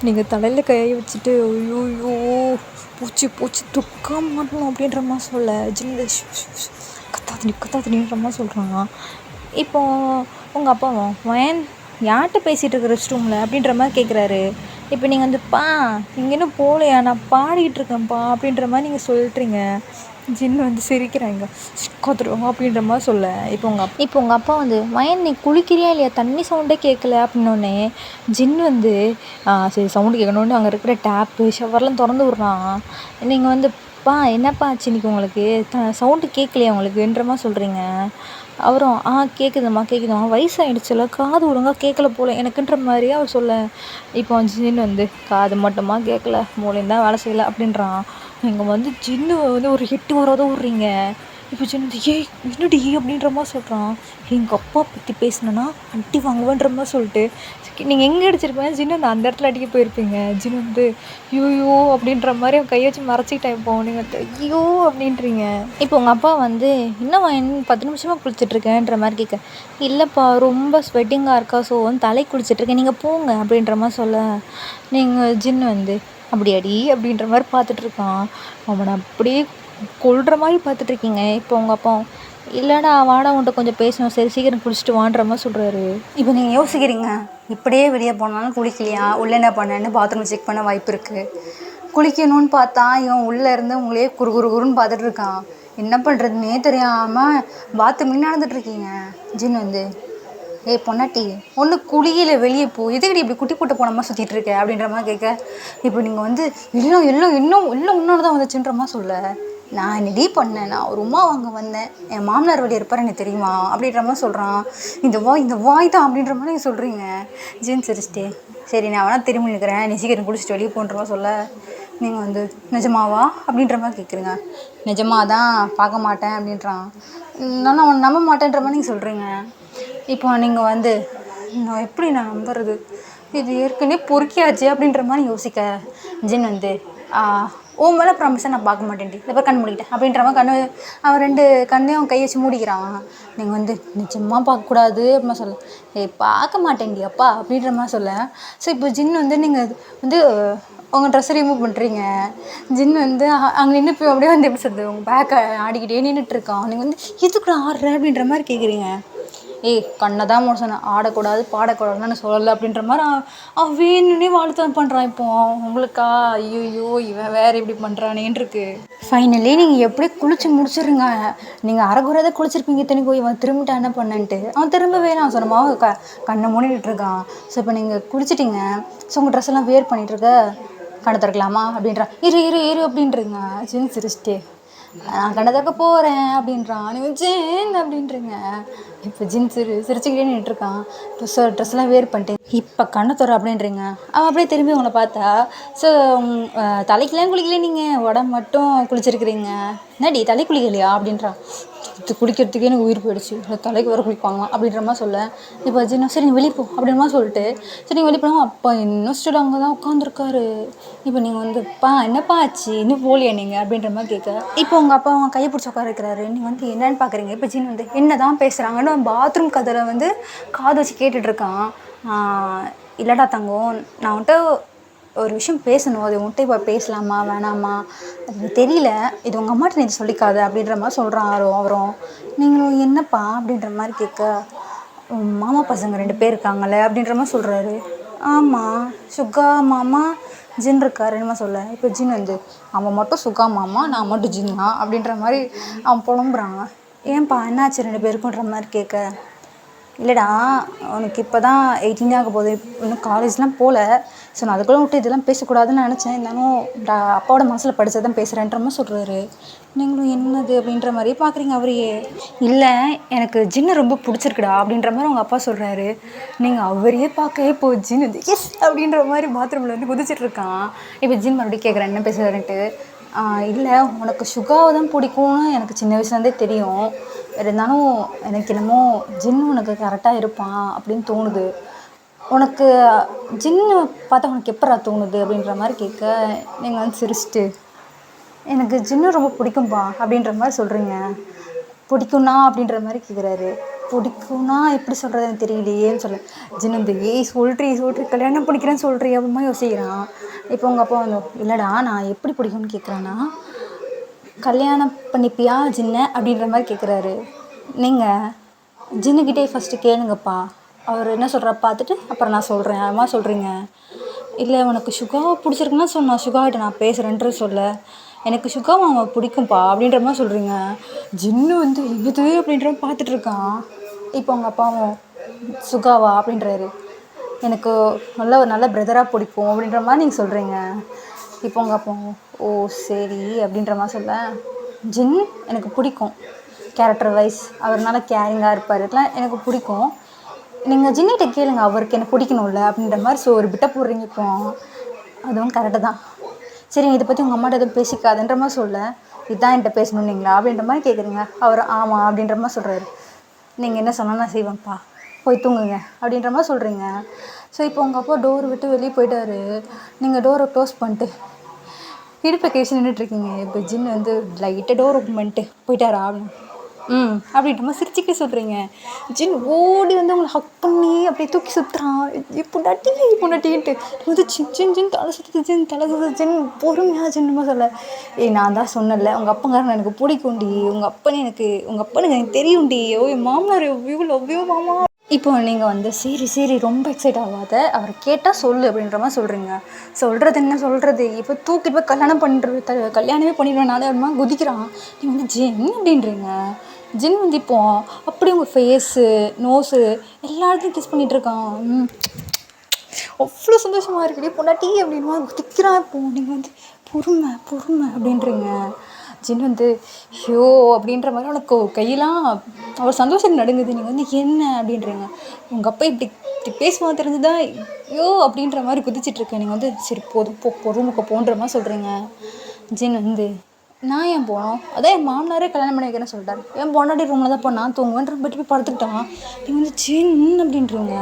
நீங்கள் தலையில் கையை வச்சுட்டு ஐயோ பூச்சி துக்கா மாட்டணும் அப்படின்ற மாதிரி சொல்ல. ஜின்னு கத்தாதுன்ற மாதிரி சொல்கிறான். இப்போது உங்கள் அப்பாவும் வயன் யார்கிட்ட பேசிகிட்டு இருக்க ரெஸ்ட் ரூமில் அப்படின்ற மாதிரி கேட்குறாரு. இப்போ நீங்கள் வந்துப்பா நீங்கள் இன்னும் போகலையா, நான் பாடிக்கிட்டு இருக்கேன்ப்பா அப்படின்ற மாதிரி நீங்கள் சொல்லிட்டுறீங்க. ஜின்னு வந்து சிரிக்கிறாங்க கத்துருவோம் அப்படின்ற மாதிரி சொல்ல. இப்போ உங்கள் அப்பா வந்து வயன் நீ குளிக்கிறியா இல்லையா, தண்ணி சவுண்டே கேட்கல அப்படின்னோடனே ஜின் வந்து சரி சவுண்டு கேட்கணுன்னு அங்கே இருக்கிற டேப்பு ஷவர்லாம் திறந்து விட்றான். நீங்கள் வந்து என்னப்பா ஆச்சு இன்னைக்கு உங்களுக்கு சவுண்டு கேட்கலையா உங்களுக்குன்ற மாதிரி சொல்கிறீங்க. அவரும் கேட்குதும்மா வயசாகிடுச்சுல காது ஒழுங்காக கேட்கல போல் எனக்குன்ற மாதிரியே அவர் சொல்ல. இப்போ ஜின்னு வந்து காது மட்டுமா கேட்கல மூளையும் தான் வேலை செய்யலை அப்படின்றான். நீங்கள் வந்து ஜின்னு வந்து ஒரு 8 வராத விட்றீங்க. இப்போ சின்னது ஏய் என்னடி அப்படின்ற மாதிரி சொல்கிறான். எங்கள் அப்பா பற்றி பேசினேன்னா அடி வாங்குவேன்ற மாதிரி சொல்லிட்டு நீங்கள் எங்கே அடிச்சிருப்பீங்க ஜின்னு வந்து அந்த இடத்துல அடிக்க போயிருப்பீங்க. ஜின்னு வந்து ஐயோ அப்படின்ற மாதிரி அவன் கையை வச்சு மறைச்சிக்கிட்டேன். இப்போ நீங்கள் ஐயோ அப்படின்றீங்க. இப்போ உங்கள் அப்பா வந்து என்னம்மா என்ன 10 நிமிஷமாக குளிச்சிட்ருக்கேன்ற மாதிரி கேட்க, இல்லைப்பா ரொம்ப ஸ்வெட்டிங்காக இருக்கா ஸோ வந்து தலை குளிச்சிட்ருக்கேன் நீங்கள் போங்க அப்படின்ற மாதிரி சொல்ல, நீங்கள் ஜின்னு வந்து அப்படியாடி அப்படின்ற மாதிரி பார்த்துட்ருக்கான். அவனை அப்படியே கொல்ற மாதிரி பார்த்துட்ருக்கீங்க. இப்போ உங்கள் அப்பா இல்லைடா வாடா உன்ட்ட கொஞ்சம் பேசணும் சரி சீக்கிரம் குளிச்சுட்டு வான்ற மாதிரி சொல்கிறாரு. இப்போ நீங்கள் யோசிக்கிறீங்க, இப்படியே வெளியே போனாலும் குளிக்கலையா, உள்ளே என்ன பண்ணேன்னு பாத்ரூம் செக் பண்ண வாய்ப்பு இருக்குது. குளிக்கணும்னு பார்த்தா இவன் உள்ளே இருந்து உங்களே குறுன்னு பார்த்துட்டு இருக்கான். என்ன பண்ணுறதுனே தெரியாமல் பாத்ரூம் நடந்துட்டுருக்கீங்க. ஜின் வந்து ஏய் பொன்னாட்டி ஒன்று குளியில் வெளியே போ, எதுக்கடி இப்படி குட்டி போட்ட போன மாதிரி சுற்றிட்டு இருக்க அப்படின்ற மாதிரி கேட்க, இப்போ நீங்கள் வந்து இன்னும் இன்னொன்று தான் வந்துச்சுன்ற மாதிரி சொல்ல, நான் என்னடி பண்ணேன், நான் ஒரு உமா வாங்க வந்தேன், என் மாமனார் வழி இருப்பார் எனக்கு தெரியுமா அப்படின்ற மாதிரி சொல்கிறான். இந்த வாய் தான் அப்படின்ற மாதிரி நீங்கள் சொல்கிறீங்க. ஜின் சிரிச்சிட்டே சரி நான் வேணால் திரும்பி நிற்கிறேன், நீ சீக்கிரம் குளிச்சுட்டு வெளியே போன்ற மாதிரி சொல்ல, நீங்கள் வந்து நிஜமாவா அப்படின்ற மாதிரி கேட்குறீங்க. நிஜமாக தான் பார்க்க மாட்டேன் அப்படின்றான். நான் அவன் நம்ப மாட்டேன்ற மாதிரி நீங்கள் சொல்கிறீங்க. இப்போ நீங்கள் வந்து நான் எப்படி நான் நம்புறது, இது ஏற்கனவே பொறுக்கியாச்சு அப்படின்ற மாதிரி யோசிக்க, ஜின் வந்து உன் மேலே ப்ராமிஸாக நான் பார்க்க மாட்டேன்டி, இப்போ கண் மூடிக்கிட்டேன் அப்படின்ற மாதிரி அவன் 2 கண்ணையும் அவன் கையை வச்சு மூடிக்கிறான். நீங்கள் வந்து நிஜமாக பார்க்கக்கூடாது அப்படின்னா சொல்ல, பார்க்க மாட்டேன்டி அப்பா அப்படின்ற மாதிரி சொல்ல. ஸோ இப்போ ஜின் வந்து நீங்கள் வந்து உங்கள் ட்ரெஸ்ஸை ரிமூவ் பண்ணுறீங்க. ஜின் வந்து அங்கே நின்று போய் அப்படியே வந்து எப்படி சொல்லுது உங்கள் பேக்கை ஆடிக்கிட்டே நின்றுட்டுருக்கான். நீங்கள் வந்து எதுக்கு ஆடுற அப்படின்ற மாதிரி கேட்குறீங்க. கண்ணை தான் மூட சொன்னேன், ஆடக்கூடாது பாடக்கூடாதுன்னு நான் சொல்லலை அப்படின்ற மாதிரி அவன் வேணுன்னே வாழ்த்தான் பண்ணுறான். இப்போ உங்களுக்கா ஐயோ இவன் வேறு இப்படி பண்ணுறானேன்னு இருக்கு. ஃபைனலி நீங்கள் எப்படி குளிச்சு முடிச்சிடுங்க. நீங்கள் அரைக்குறையதை குளிச்சிருப்பீங்க இத்தனைக்கும், இவன் திரும்பிட்டா என்ன பண்ணன்ட்டு அவன் திரும்பவே நான் சொன்னமாக கண்ணை மூடிட்டு இருக்கான். ஸோ இப்போ நீங்கள் குளிச்சிட்டிங்க, ஸோ உங்கள் ட்ரெஸ் எல்லாம் வேர் பண்ணிகிட்ருக்க, கண்ணை திறக்கலாமா அப்படின்றான். இரு அப்படின்றீங்க. ஜின் சிரிச்சிட்டே நான் கண்ணை திறக்க போகிறேன் அப்படின்றான். நீங்கள் ஜின் அப்படின்றீங்க. இப்போ ஜின் சிரிச்சுக்கிட்டே நின்றுட்டுருக்கான். இப்போ ட்ரெஸ்லாம் வேர் பண்ணிட்டு இப்போ கண்ணை திற அப்படின்றீங்க. அவன் அப்படியே திரும்பி உங்களை பார்த்தா, ஸோ தலைக்கெல்லாம் குளிக்கல, நீங்கள் உடம்பு மட்டும் குளிச்சிருக்கிறீங்க, என்னடி தலை குளிக்கலையா அப்படின்றான். இது குளிக்கிறதுக்கே எனக்கு உயிர் போயிடுச்சு, இல்லை தலைக்கு வர குளிப்பாங்க அப்படின்ற மாதிரி சொல்ல. இப்போ ஜின்னா சரி நீ வெளியே போ அப்படின்ற மாதிரி சொல்லிட்டு சரி நீ வெளியே போனாங்க. அப்பா இன்னும் ஸ்டில் அங்கே தான் உட்காந்துருக்காரு. இப்போ நீங்கள் வந்து என்னப்பா ஆச்சு இன்னும் போலியா நீங்கள் அப்படின்ற மாதிரி கேட்க, இப்போ உங்கள் அப்பா அவங்க கையை பிடிச்சி உட்கார இருக்கிறாரு. நீங்கள் வந்து என்னன்னு பார்க்குறீங்க. இப்போ ஜின் வந்து என்ன தான் பேசுகிறாங்கன்னு பாத்ரூம் கதவை வந்து காது வச்சு கேட்டுட்ருக்கான். இல்லைடா தங்கம், நான் வந்துட்டு ஒரு விஷயம் பேசணும், அது உன்கிட்ட இப்போ பேசலாமா வேணாமா அது தெரியல, இது உங்கள் அம்மாட்ட நீ சொல்லிக்காத அப்படின்ற மாதிரி சொல்கிறான். அவரும் நீங்களும் என்னப்பா அப்படின்ற மாதிரி கேட்க, மாமா பசங்க 2 பேர் இருக்காங்களே அப்படின்ற மாதிரி சொல்கிறாரு. ஆமாம் சுகா மாமா ஜின் இருக்காரு என்னமா சொல்ல. இப்போ ஜின் வந்து அவன் மட்டும் சுகா மாமா, நான் மட்டும் ஜின்னா அப்படின்ற மாதிரி அவன் புலம்புறான். ஏன்பா என்னாச்சு 2 பேருக்குன்ற மாதிரி கேட்க, இல்லைடா அவனுக்கு இப்போ தான் 18 ஆக போகுது, இன்னும் காலேஜ்லாம் போகல, ஸோ நான் அதுக்குள்ளே விட்டு இதெல்லாம் பேசக்கூடாதுன்னு நினச்சேன், இருந்தாலும் அப்பாவோட மனசில் படித்ததான் பேசுகிறேன்ற மாதிரி சொல்கிறாரு. நீங்களும் என்னது அப்படின்ற மாதிரி பார்க்குறீங்க. அவரையே இல்லை எனக்கு ஜின்னு ரொம்ப பிடிச்சிருக்குடா அப்படின்ற மாதிரி அவங்க அப்பா சொல்கிறாரு. நீங்கள் அவரையே பார்க்கவே இப்போ ஜின் வந்து எஸ் அப்படின்ற மாதிரி பாத்ரூமில் வந்து குதிச்சிட்ருக்கான். இப்போ ஜின் மறுபடியும் கேட்குறேன் என்ன பேசுகிறேன்ட்டு. இல்லை உனக்கு சுகாவை தான் பிடிக்கும்னு எனக்கு சின்ன வயசுலேருந்தே தெரியும், இருந்தாலும் எனக்கு என்னமோ ஜின்னு உனக்கு கரெக்டாக இருப்பான் அப்படின்னு தோணுது. உனக்கு ஜின்னு பார்த்தா உனக்கு எப்படா தோணுது அப்படின்ற மாதிரி கேட்க, நீங்கள் வந்து சிரிச்சிட்டு எனக்கு ஜின்னு ரொம்ப பிடிக்கும்பா அப்படின்ற மாதிரி சொல்கிறீங்க. பிடிக்கும்னா அப்படின்ற மாதிரி கேட்குறாரு. பிடிக்கும்னா எப்படி சொல்கிறது எனக்கு தெரியலையேன்னு சொல்ல. ஜின்னு வந்து சொல்கிறீ கல்யாணம் பிடிக்கிறேன்னு சொல்கிறீ அப்படிமா யோசிக்கிறான். இப்போ உங்கள் அப்பா வந்து இல்லைடா நான் எப்படி பிடிக்கும்னு கேட்குறேன்னா, கல்யாணம் பண்ணிப்பியா ஜின்னை அப்படின்ற மாதிரி கேட்குறாரு. நீங்கள் ஜின்னுக்கிட்டே ஃபஸ்ட்டு கேளுங்கப்பா, அவர் என்ன சொல்கிறா பார்த்துட்டு அப்புறம் நான் சொல்கிறேன் அம்மா சொல்கிறீங்க. இல்லை உனக்கு சுகாவை பிடிச்சிருக்குன்னா சொன்னான், சுகாகிட்ட நான் பேசுகிறேன்ட்டு சொல்ல, எனக்கு சுகா மாமா பிடிக்கும்ப்பா அப்படின்ற மாதிரி சொல்கிறீங்க. ஜின்னு வந்து எது அப்படின்ற பார்த்துட்ருக்கான். இப்போ அவங்க அப்பாவும் சுகாவா அப்படின்றாரு. எனக்கு ஒரு நல்ல பிரதராக பிடிக்கும் அப்படின்ற மாதிரி நீங்கள் சொல்கிறீங்க. இப்போ உங்கள் அப்பாவும் ஓ சரி அப்படின்ற மாதிரி சொல்ல, ஜின் எனக்கு பிடிக்கும் கேரக்டர் வைஸ், அவர் நல்லா கேரிங்காக இருப்பார், இதெல்லாம் எனக்கு பிடிக்கும், நீங்கள் ஜின்னிட்ட கேளுங்க அவருக்கு என்ன பிடிக்கணும்ல அப்படின்ற மாதிரி ஒரு பிட்டை போடுறீங்க. இப்போ அதுவும் கரெக்டு தான், சரி இதை பற்றி உங்கள் அம்மாட்ட எதுவும் பேசிக்காதுன்ற மாதிரி சொல்ல, இதுதான் என்கிட்ட பேசணுன்னீங்களா அப்படின்ற மாதிரி கேட்குறீங்க. அவர் ஆமாம் அப்படின்ற மாதிரி சொல்கிறாரு. நீங்கள் என்ன சொன்னால் நான் செய்வேன்ப்பா, போய் தூங்குங்க அப்படின்ற மாதிரி சொல்கிறீங்க. ஸோ இப்போ உங்கள் அப்பா டோர் விட்டு வெளியே போயிட்டாரு. நீங்கள் டோரை க்ளோஸ் பண்ணிட்டு இடுப்பை கேசி நின்றுட்டுருக்கீங்க. இப்போ ஜின் வந்து லைட்டாக டோர் ஓப்பன் பண்ணிட்டு போயிட்டாரா அப்படின்னு அப்படின்ற மாதிரி சிரிச்சுக்கே சொல்கிறீங்க. ஜின் ஓடி வந்து உங்களை ஹக் பண்ணி அப்படியே தூக்கி சுற்றுறான். பொண்டாட்டின்ட்டு வந்து ஜின் ஜின் ஜின் தலை சுற்றுது, ஜின் தலை சுற்றுது, ஜின் பொறுமையாக ஜின்னுமா சொல்ல, நான் தான் சொன்னல உங்கள் அப்பங்காரன் எனக்கு பிடிக்கும்டி, உங்கள் அப்பனுக்கு எனக்கு தெரியும்டி, என் மாமனார் எவ்வளோ மாமா. இப்போ நீங்கள் வந்து சரி ரொம்ப எக்ஸைட் ஆகாத, அவர் கேட்டால் சொல்லு அப்படின்ற மாதிரி சொல்கிறீங்க. சொல்கிறது என்ன சொல்கிறது, இப்போ தூக்கிட்டு போய் கல்யாணமே பண்ணிடுவேன் நானே அப்படிமா குதிக்கிறான். நீங்கள் வந்து ஜின் அப்படின்றீங்க. ஜின் வந்து இப்போ அப்படியே உங்கள் ஃபேஸு நோஸு எல்லா இடத்துலையும் கிஸ் பண்ணிகிட்ருக்கான். அவ்வளோ சந்தோஷமாக இருக்குடி பொண்டாட்டி அப்படின்மா குதிக்கிறான். இப்போது நீங்கள் வந்து பொறுமை அப்படின்றீங்க. ஜின் வந்து ஐயோ அப்படின்ற மாதிரி உனக்கு கையெல்லாம் அவர் சந்தோஷம் நடுங்குது. நீங்கள் வந்து என்ன அப்படின்றீங்க. உங்கள் அப்பா இப்படி பேசுவான் தெரிஞ்சுதான் ஐயோ அப்படின்ற மாதிரி குதிச்சிட்ருக்கேன். நீங்கள் வந்து சரி போதும் பொறுமுக்க போன்ற மாதிரி சொல்கிறீங்க. ஜின் வந்து நான் ஏன் போனோம், அதான் என் மாமனாரே கல்யாணம் பண்ணி வைக்கிறேன்னு சொல்லிட்டாரு, என் பொண்டாட்டி ரூமில் தான் நான் தூங்குவேன்ற பெட்டு போய் படுத்துக்கிட்டான். நீங்கள் வந்து ஜின் அப்படின்றீங்க.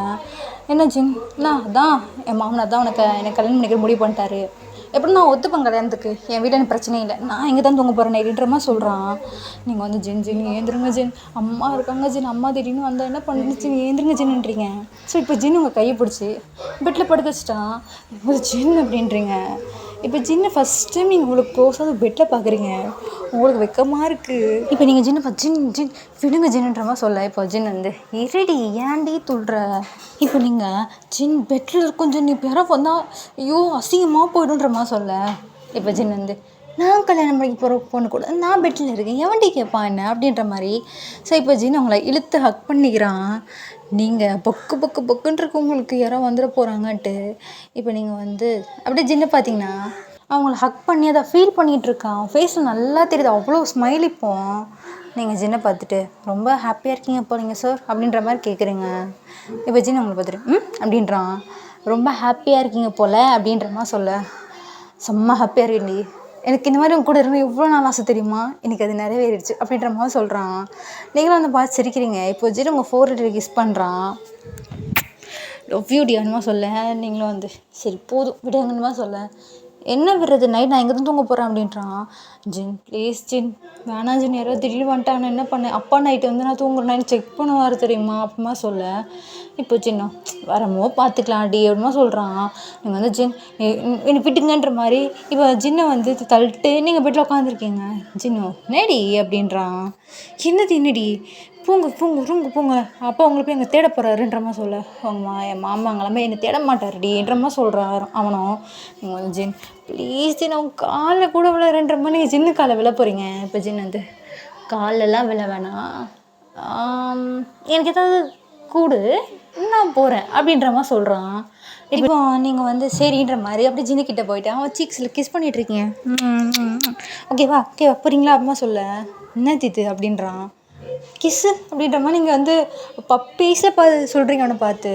என்ன ஜின், நான் அதான் என் மாமனார் தான் எனக்கு கல்யாணம் பண்ணிக்கிற முடிவு பண்ணிட்டாரு, எப்படி நான் ஒத்துப்பேன் கல்யாணத்துக்கு, என் வீட்டில் எனக்கு பிரச்சனையே இல்லை, நான் இங்கே தான் தூங்க போகிறேன் அப்படின்ற மாதிரி சொல்கிறான். நீங்கள் வந்து ஜின் ஏந்திருங்க ஜின், அம்மா இருக்காங்க ஜின், அம்மா திடீர்னு வந்தால் என்ன பண்ணுச்சு, ஏந்திருங்க ஜின்ன்றீங்க. ஸோ இப்போ ஜின் உங்கள் கையை பிடிச்சி பெட்டில் படுக்க வச்சுட்டான். நீங்கள் ஜின் அப்படின்றீங்க. இப்போ ஜின்னை ஃபஸ்ட் டைம் நீங்கள் உங்களுக்கு க்ளோஸாக பெட்டில் பார்க்குறீங்க, உங்களுக்கு வெக்கமாக இருக்குது. இப்போ நீங்கள் ஜின்னை ஜின் விடுங்க ஜின்ன்ற மாதிரி சொல்ல, இப்போ ஜின் வந்து இருடி ஏன்டி துள்ளுற. இப்போ நீங்கள் ஜின் பெட்டில் இருக்கும் ஜின், இப்போ யாரோ வந்தால் ஐயோ அசிங்கமாக போய்டுன்ற மாதிரி சொல்ல, இப்போ ஜின் வந்து நான் கல்யாணம் பண்ணி போகிற பொண்ணு கூட நான் பெட்டில் இருக்கேன், எவன்டி கேட்பான் என்ன அப்படின்ற மாதிரி. ஸோ இப்போ ஜின் அவங்கள இழுத்து ஹக் பண்ணிக்கிறான். நீங்கள் பொக்குன்னு இருக்கு உங்களுக்கு யாரோ வந்துட போகிறாங்கன்ட்டு. இப்போ நீங்கள் வந்து அப்படியே ஜின்னை பார்த்தீங்கன்னா அவங்கள ஹக் பண்ணி அதை ஃபீல் பண்ணிகிட்ருக்கான். ஃபேஸில் நல்லா தெரியுது, அவ்வளோ ஸ்மைல். இப்போ நீங்கள் ஜின்னை பார்த்துட்டு ரொம்ப ஹாப்பியாக இருக்கீங்க இப்போ நீங்கள் சார் அப்படின்ற மாதிரி கேட்குறீங்க. இப்போ ஜின் அவங்கள பார்த்துட்டு அப்படின்றான். ரொம்ப ஹாப்பியாக இருக்கீங்க போல் அப்படின்ற மாதிரி சொல்ல, செம்ம ஹாப்பியாக இருக்கேன்டி, எனக்கு இந்த மாதிரி உங்க கூட இருந்தால் எவ்வளோ நாள் ஆசை தெரியுமா, எனக்கு அது நிறைவேறிடுச்சு அப்படின்ற மாதிரி சொல்கிறான். நீங்களும் வந்து பார்த்து சிரிக்கிறீங்க. இப்போ ஜின் உங்கள் ஃபோர்ஹெட் கிஸ் பண்ணுறான். லவ் யூ டியானுமா சொல்ல, நீங்களும் வந்து சரி போதும் விடுங்கன்னுமா சொல்ல, என்ன விடுறது நைட் நான் எங்கே தான் தூங்க போகிறேன் அப்படின்றான். ஜின் ப்ளீஸ் ஜின் வேணாம் ஜின், யாரோ திடீர்னு வந்துட்டான் என்ன பண்ணேன், அப்பா நைட்டு வந்து நான் தூங்குறேன் செக் பண்ணுவார் தெரியுமா அப்படிமா சொல்ல, இப்போ ஜின்னோ வரமோ பார்த்துக்கலாம் டி அப்படிமா சொல்கிறான். நீங்கள் வந்து ஜின் என்னை விட்டுங்கன்ற மாதிரி இப்போ ஜின்னை வந்து தள்ளிட்டு நீங்கள் பெட்டில் உட்காந்துருக்கீங்க. ஜின்னோ நேடி அப்படின்றான். என்னடி ரூமுக்கு போங்க, அப்பா உங்களை போய் எங்கே தேட போகிறாருன்ற மாதிரி சொல்ல, என் மாமாங்களாமே என்னை தேட மாட்டாருடின்ற மாதிரி சொல்கிறாரு அவனும். நீங்கள் வந்து ஜின் ப்ளீஸ் ஜின் அவங்க காலில் கூட விளையாடுன்ற மாதிரி நீங்கள் ஜின்னு காலை விழ போகிறீங்க. இப்போ ஜின் வந்து காலெல்லாம் விழ வேணாம், எனக்கு ஏதாவது கூடு நான் போகிறேன் அப்படின்ற மாதிரி சொல்கிறான். இப்போ நீங்கள் வந்து சரின்ற மாதிரி அப்படியே ஜின்னுக்கிட்ட போயிட்டு அவன் சீக்ஸில் கிஸ் பண்ணிகிட்ருக்கீங்க. ஓகேவா போகிறீங்களா அப்படிமா சொல்ல, என்ன இது அப்படின்றான். கிஸ்ஸு அப்படின்ற மாதிரி நீங்கள் வந்து பப்பீஸை சொல்கிறீங்க அவனை பார்த்து.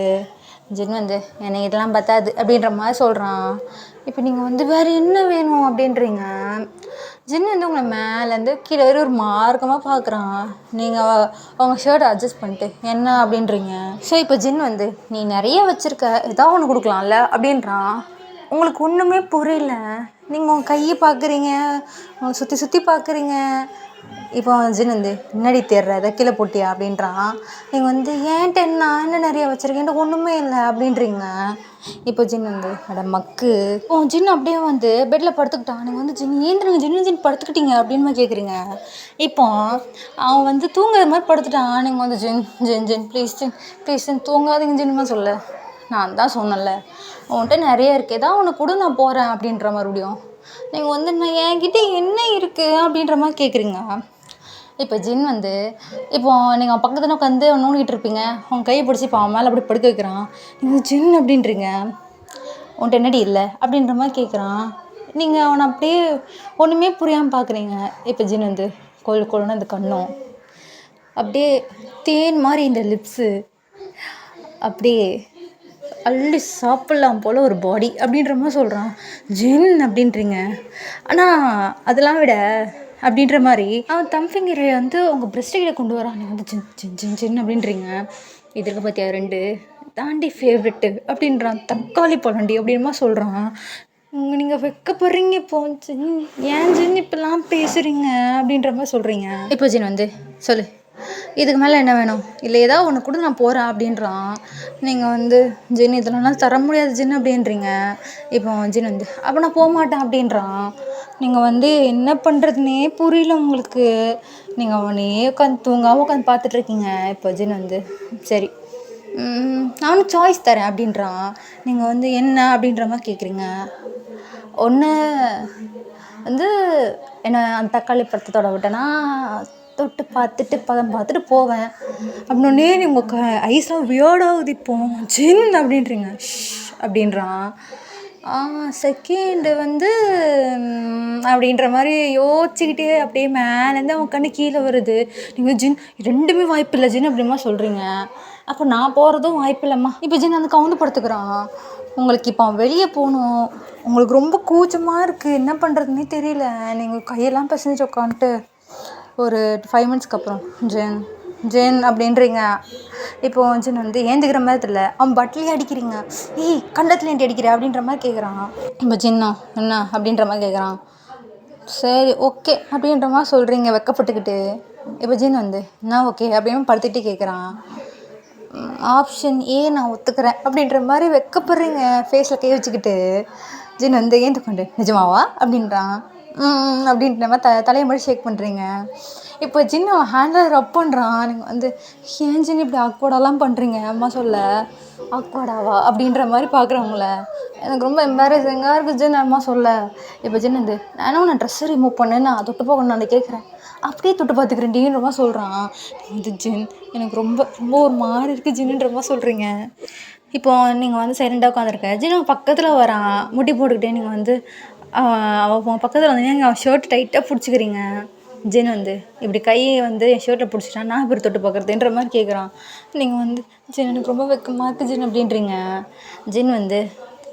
ஜின் வந்து எனக்கு இதெல்லாம் பத்தாது அப்படின்ற மாதிரி சொல்கிறான். இப்போ நீங்கள் வந்து வேறு என்ன வேணும் அப்படின்றீங்க. ஜின் வந்து உங்களை மேலேருந்து கீழே வரை ஒரு மார்க்கமாக பார்க்குறான். நீங்கள் அவங்க ஷர்ட்டை அட்ஜஸ்ட் பண்ணிட்டு என்ன அப்படின்றீங்க. ஸோ இப்போ ஜின் வந்து நீ நிறைய வச்சுருக்க, ஏதாவது ஒன்று கொடுக்கலாம்ல அப்படின்றான். உங்களுக்கு ஒன்றுமே புரியல, நீங்கள் உங்கள் கையை பார்க்குறீங்க, உங்களை சுற்றி பார்க்குறீங்க. இப்போ ஜின் வந்து முன்னாடி தேடுற அதை கீழே போட்டியா அப்படின்றான். நீங்கள் வந்து ஏன்ட்ட நான் என்ன நிறைய வச்சுருக்கேன்ட்டு ஒன்றுமே இல்லை அப்படின்றீங்க. இப்போ ஜின் வந்து அட மக்கு. இப்போ ஜின் அப்படியே வந்து பெட்டில் படுத்துக்கிட்டான். நீங்கள் வந்து ஜின் ஏந்திரங்க ஜின் படுத்துக்கிட்டீங்க அப்படின்னு கேட்குறீங்க. இப்போ அவன் வந்து தூங்குற மாதிரி படுத்துட்டான். நீங்கள் வந்து ஜின் ப்ளீஸ் ஜின் தூங்காதீங்க ஜின்மா சொல்ல, நான் தான் சொன்னல உன்கிட்ட நிறைய இருக்குது, ஏதாவது ஒன்று கூட நான் போகிறேன் அப்படின்ற மறுபடியும். நீங்கள் வந்து நான் என்கிட்ட என்ன இருக்குது அப்படின்ற மாதிரி கேட்குறீங்க. இப்போ ஜின் வந்து இப்போ நீங்கள் பக்கத்தில் உட்காந்து நோண்டிகிட்டு இருப்பீங்க, உங்கள் கையை பிடிச்சி இப்போ அவன் மேலே அப்படி படுக்க வைக்கிறான். நீங்கள் ஜின் அப்படின்றீங்க. உன்ட்ட என்னடி இல்லை அப்படின்ற மாதிரி கேட்குறான். நீங்கள் அவனை அப்படியே ஒன்றுமே புரியாமல் பார்க்குறீங்க. இப்போ ஜின் வந்து கொள்ளுன்னு அந்த கண்ணும் அப்படியே தேன் மாதிரி இந்த லிப்ஸு அப்படியே அள்ளி சாப்பிட்லாம் போல் ஒரு பாடி அப்படின்ற மாதிரி சொல்கிறான். ஜின் அப்படின்றீங்க. ஆனால் அதெல்லாம் விட அப்படின்ற மாதிரி அவன் தம் ஃபிங்கரை வந்து உங்கள் பிரஸ்ட் கிட்ட கொண்டு வரான். நீங்கள் வந்து ஜின் ஜின் ஜின் ஜின் அப்படின்றீங்க. இதுக்கு பார்த்தியா 2 தாண்டி ஃபேவரெட்டு அப்படின்றான். தக்காளி பழண்டி அப்படின்மா சொல்கிறான். நீங்கள் வெக்கப்படுறீங்க இப்போ. ஜின் ஏன் ஜின் இப்படிலாம் பேசுகிறீங்க அப்படின்ற மாதிரி சொல்கிறீங்க. இப்போ ஜின் வந்து சொல்லு, இதுக்கு மேலே என்ன வேணும், இல்லை ஏதாவது ஒன்று கூட நான் போகிறேன் அப்படின்றான். நீங்கள் வந்து ஜின் இதெல்லாம் தர முடியாது ஜின் அப்படின்றீங்க. இப்போ ஜின் வந்து அப்போ நான் போக மாட்டேன் அப்படின்றான். நீங்கள் வந்து என்ன பண்ணுறதுனே புரியல உங்களுக்கு. நீங்கள் அவனே உட்காந்து தூங்காமல் உட்காந்து பார்த்துட்ருக்கீங்க. இப்போ ஜின் வந்து சரி நானும் சாய்ஸ் தரேன் அப்படின்றான். நீங்கள் வந்து என்ன அப்படின்ற மாதிரி கேட்குறீங்க. ஒன்று வந்து என்ன அந்த தக்காளி பழத்தோட விட்டேன்னா தொட்டு பார்த்துட்டு பதம் பார்த்துட்டு போவேன் அப்படின்னே உங்கள் ஐஸ்லாம் வியர்டாகுது இப்போ ஜின் அப்படின்றீங்க. அப்படின்றான். செகண்டு வந்து அப்படின்ற மாதிரி யோசிச்சுக்கிட்டே அப்படியே மேலேருந்து அவன் கண்ணு கீழே வருது. நீங்கள் ஜின் 2மே வாய்ப்பு இல்லை ஜின் அப்படிமா சொல்கிறீங்க. அப்போ நான் போகிறதும் வாய்ப்பு இல்லைம்மா. இப்போ ஜின் வந்து கவுந்து படுத்துக்கிறான். உங்களுக்கு இப்போ வெளியே போகணும், உங்களுக்கு ரொம்ப கூச்சமாக இருக்குது, என்ன பண்ணுறதுனே தெரியல. நீங்கள் கையெல்லாம் பிசைஞ்சு உட்காந்துட்டு ஒரு 5 மினிட்ஸ்க்கு அப்புறம் ஜென் ஜென் அப்படின்றீங்க. இப்போது ஜென் வந்து ஏந்துக்கிற மாதிரி தெரியல, அவன் பட்லேயே அடிக்கிறீங்க. ஏய் கண்டத்தில் ஏன்டி அடிக்கிற அப்படின்ற மாதிரி கேட்குறான். இப்போ ஜின்னா என்ன அப்படின்ற மாதிரி கேட்குறான். சரி ஓகே அப்படின்ற மாதிரி சொல்கிறீங்க வெக்கப்பட்டுக்கிட்டு. இப்போ ஜின் வந்து நான் ஓகே அப்படின்னு படுத்துக்கிட்டே கேட்குறான். ஆப்ஷன் ஏ நான் ஒத்துக்கிறேன் அப்படின்ற மாதிரி வெக்கப்படுறீங்க ஃபேஸில் கை வச்சுக்கிட்டு. ஜின் வந்து ஏந்துக்கொண்டு நிஜமாவா அப்படின்றான். அப்படின்ற மாதிரி தலையை மாதிரி ஷேக் பண்ணுறீங்க. இப்போ ஜின் அவன் ஹேண்டில் ரப் பண்ணுறான். நீங்கள் வந்து ஏன் ஜின் இப்படி ஆக்வர்டாலாம் பண்ணுறீங்க அம்மா சொல்ல, ஆக்வர்டாவா அப்படின்ற மாதிரி பார்க்குறவங்கள. எனக்கு ரொம்ப எம்பாரசிங்காக இருக்குது ஜின் அம்மா சொல்ல. இப்போ ஜின் வந்து நான் ட்ரெஸ்ஸை ரிமூவ் பண்ணேன், நான் தொட்டு போகணும் நான் கேட்குறேன், அப்படியே தொட்டு பார்த்துக்கிறேன் டீன்ற மாதிரி சொல்கிறான். இது ஜின் எனக்கு ரொம்ப ரொம்ப ஒரு மாதிரி இருக்குது ஜின்னுன்ற மாதிரி சொல்கிறீங்க. இப்போ நீங்கள் வந்து சைலண்டாக உட்காந்துருக்க ஜின் அவன் பக்கத்தில் வரான் முட்டி போட்டுக்கிட்டே. நீங்கள் வந்து அவன் பக்கத்தில் வந்து நீங்கள் அவன் ஷர்ட் டைட்டாக பிடிச்சிக்கிறீங்க. ஜின் வந்து இப்படி கையை வந்து என் ஷர்ட்டை பிடிச்சிட்டான், நான் இப்படி தொட்டு பார்க்குறதுன்ற மாதிரி கேட்குறான். நீங்கள் வந்து ஜின் எனக்கு ரொம்ப வெக்கமாக இருக்குது ஜின் அப்படின்றீங்க. ஜின் வந்து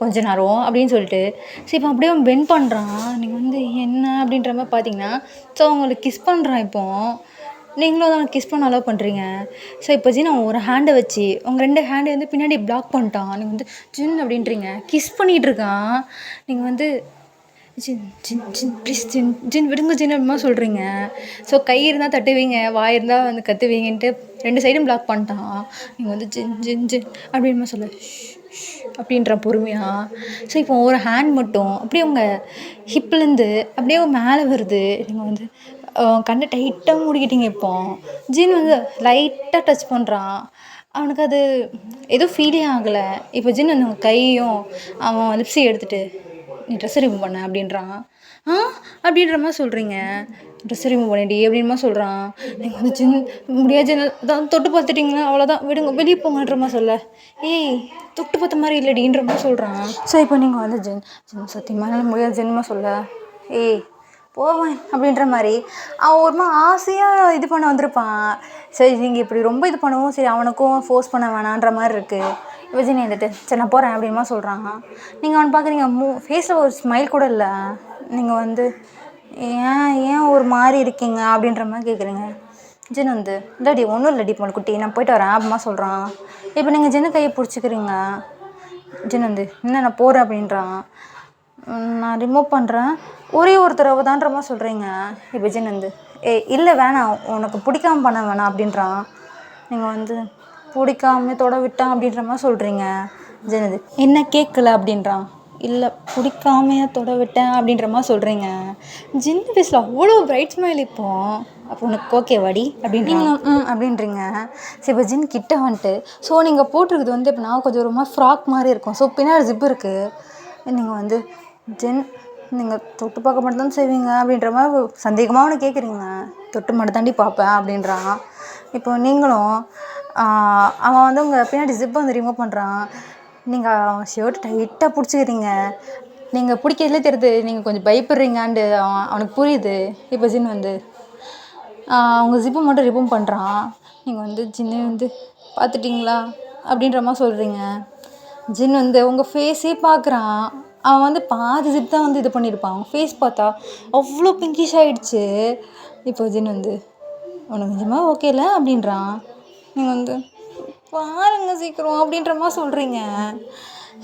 கொஞ்ச நேரம் அப்படின்னு சொல்லிட்டு சரி இப்போ அப்படியே அவன் பெண்ட் பண்ணுறான். நீங்கள் வந்து என்ன அப்படின்ற மாதிரி பார்த்தீங்கன்னா ஸோ அவங்களுக்கு கிஸ் பண்ணுறான். இப்போது நீங்களும் அதை அவனுக்கு கிஸ் பண்ண அலோவ் பண்ணுறீங்க. ஸோ இப்போ ஜின் அவன் ஒரு ஹேண்டை வச்சு உங்கள் 2 ஹேண்டை வந்து பின்னாடி பிளாக் பண்ணிட்டான். நீங்கள் வந்து ஜின் அப்படின்றீங்க, கிஸ் பண்ணிகிட்டு இருக்கான். நீங்கள் வந்து ஜின் ஜின் ஜின் ப்ளீஸ் ஜின் ஜின் விடுங்க ஜின் அப்படிமா சொல்கிறீங்க. ஸோ கை இருந்தால் தட்டுவீங்க, வாய் இருந்தால் வந்து கத்துவீங்கன்ட்டு 2 சைடும் பிளாக் பண்ணிட்டான். நீங்கள் வந்து ஜின் ஜின் ஜின் அப்படின்மா சொல்ல அப்படின்ற பொறுமையாக. ஸோ இப்போ ஒரு ஹேண்ட் மட்டும் அப்படியே உங்கள் ஹிப்லேருந்து அப்படியே மேலே வருது. நீங்கள் வந்து கண்ணை டைட்டாக மூடிக்கிட்டீங்க. இப்போ ஜின் வந்து லைட்டாக டச் பண்ணுறான். அவனுக்கு அது எதுவும் ஃபீலே ஆகலை. இப்போ ஜின் வந்து கையும் அவன் லிப்ஸையும் எடுத்துகிட்டு நீ ட்ரெஸ் ரிமூவ் பண்ண அப்படின்றான். அப்படின்ற மாதிரி சொல்கிறீங்க. ட்ரெஸ் ரிமூவ் பண்ணிடி அப்படின்ற சொல்கிறான். நீங்கள் வந்து ஜின் முடியாது ஜின் தான் தொட்டு பார்த்துட்டிங்களா அவ்வளோதான் விடுங்க வெளியே போங்கன்ற மாதிரி சொல்ல, ஏய் தொட்டு பார்த்த மாதிரி இல்லைடின்ற மாதிரி சொல்கிறான். ஸோ இப்போ நீங்கள் வந்து ஜின் ஜின் சத்தியமாக முடியாது ஜின்மா சொல்ல, ஏய் போவேன் அப்படின்ற மாதிரி அவன் ஒரு மாதிரி ஆசையாக இது பண்ண வந்திருப்பான். சரி நீங்கள் இப்படி ரொம்ப இது பண்ணவும் சரி அவனுக்கும் ஃபோர்ஸ் பண்ண வேணான்ற மாதிரி இருக்குது. விஜய் வந்துட்டு சரி நான் போகிறேன் அப்படின்மா சொல்கிறாங்க. நீங்கள் அவனை பார்க்குறீங்க, ஃபேஸில் ஒரு ஸ்மைல் கூட இல்லை. நீங்கள் வந்து ஏன் ஒரு மாதிரி இருக்கீங்க அப்படின்ற மாதிரி கேட்குறீங்க. ஜின் வந்து இல்லாடி ஒன்றும் இல்லடி போல குட்டி நான் போயிட்டு வரேன் அப்படிமா சொல்கிறான். இப்போ நீங்கள் ஜின்னு கையை பிடிச்சிக்கிறீங்க. ஜின் வந்து என்ன நான் போகிறேன் அப்படின்றான். நான் ரிமூவ் பண்ணுறேன் ஒரே ஒரு தடவை தான்ற மாதிரி சொல்கிறீங்க. இப்போ ஜின் வந்து இல்லை வேணாம் உனக்கு பிடிக்காம பண்ண வேணாம் அப்படின்றான். நீங்கள் வந்து பிடிக்காம தொட விட்டான் அப்படின்ற மாதிரி சொல்கிறீங்க. ஜின்னது என்ன கேட்கல அப்படின்றான். இல்லை பிடிக்காமையா தொட விட்டேன் அப்படின்ற மாதிரி சொல்கிறீங்க. ஜின் ஃபேஸில் அவ்வளோ பிரைட் ஸ்மைல். இப்போ அப்போ உனக்கு ஓகே வாடி அப்படின்றீங்க அப்படின்றீங்க. சரி இப்போ ஜின் கிட்ட வந்துட்டு ஸோ நீங்கள் போட்டிருக்குது வந்து இப்போ நான் கொஞ்சம் ஒரு மாதிரி ஃப்ராக் மாதிரி இருக்கும். ஸோ பின்னாடி ஜிப்பு இருக்குது. நீங்கள் வந்து ஜின் நீங்கள் தொட்டு பார்க்க மட்டும் தான் செய்வீங்க அப்படின்ற மாதிரி சந்தேகமாக ஒன்று கேட்குறீங்க. தொட்டு மட்டும் தாண்டி பார்ப்பேன் அப்படின்றான். இப்போ நீங்களும் அவன் வந்து உங்கள் பின்னாடி ஜிப்பை வந்து ரிமூவ் பண்ணுறான். நீங்கள் அவன் ஷர்ட் டைட்டாக பிடிச்சிக்கிறீங்க. நீங்கள் பிடிக்கிறதுலே தெரியுது நீங்கள் கொஞ்சம் பயப்படுறீங்காண்டு அவனுக்கு புரியுது. இப்போ ஜின் வந்து அவங்க ஜிப்பை மட்டும் ரிமூவ் பண்ணுறான். நீங்கள் வந்து ஜின்னு வந்து பார்த்துட்டிங்களா அப்படின்ற மாதிரி சொல்கிறீங்க. ஜின் வந்து உங்கள் ஃபேஸே பார்க்குறான். அவன் வந்து பாதி ஜிப் தான் வந்து இது பண்ணியிருப்பான். அவன் ஃபேஸ் பார்த்தா அவ்வளோ பிங்கிஷ் ஆகிடுச்சு. இப்போ ஜின் வந்து உனக்கு நிஜமாக ஓகேல அப்படின்றான். நீங்கள் வந்து பாருங்க சீக்கிரம் அப்படின்ற மாதிரி சொல்கிறீங்க.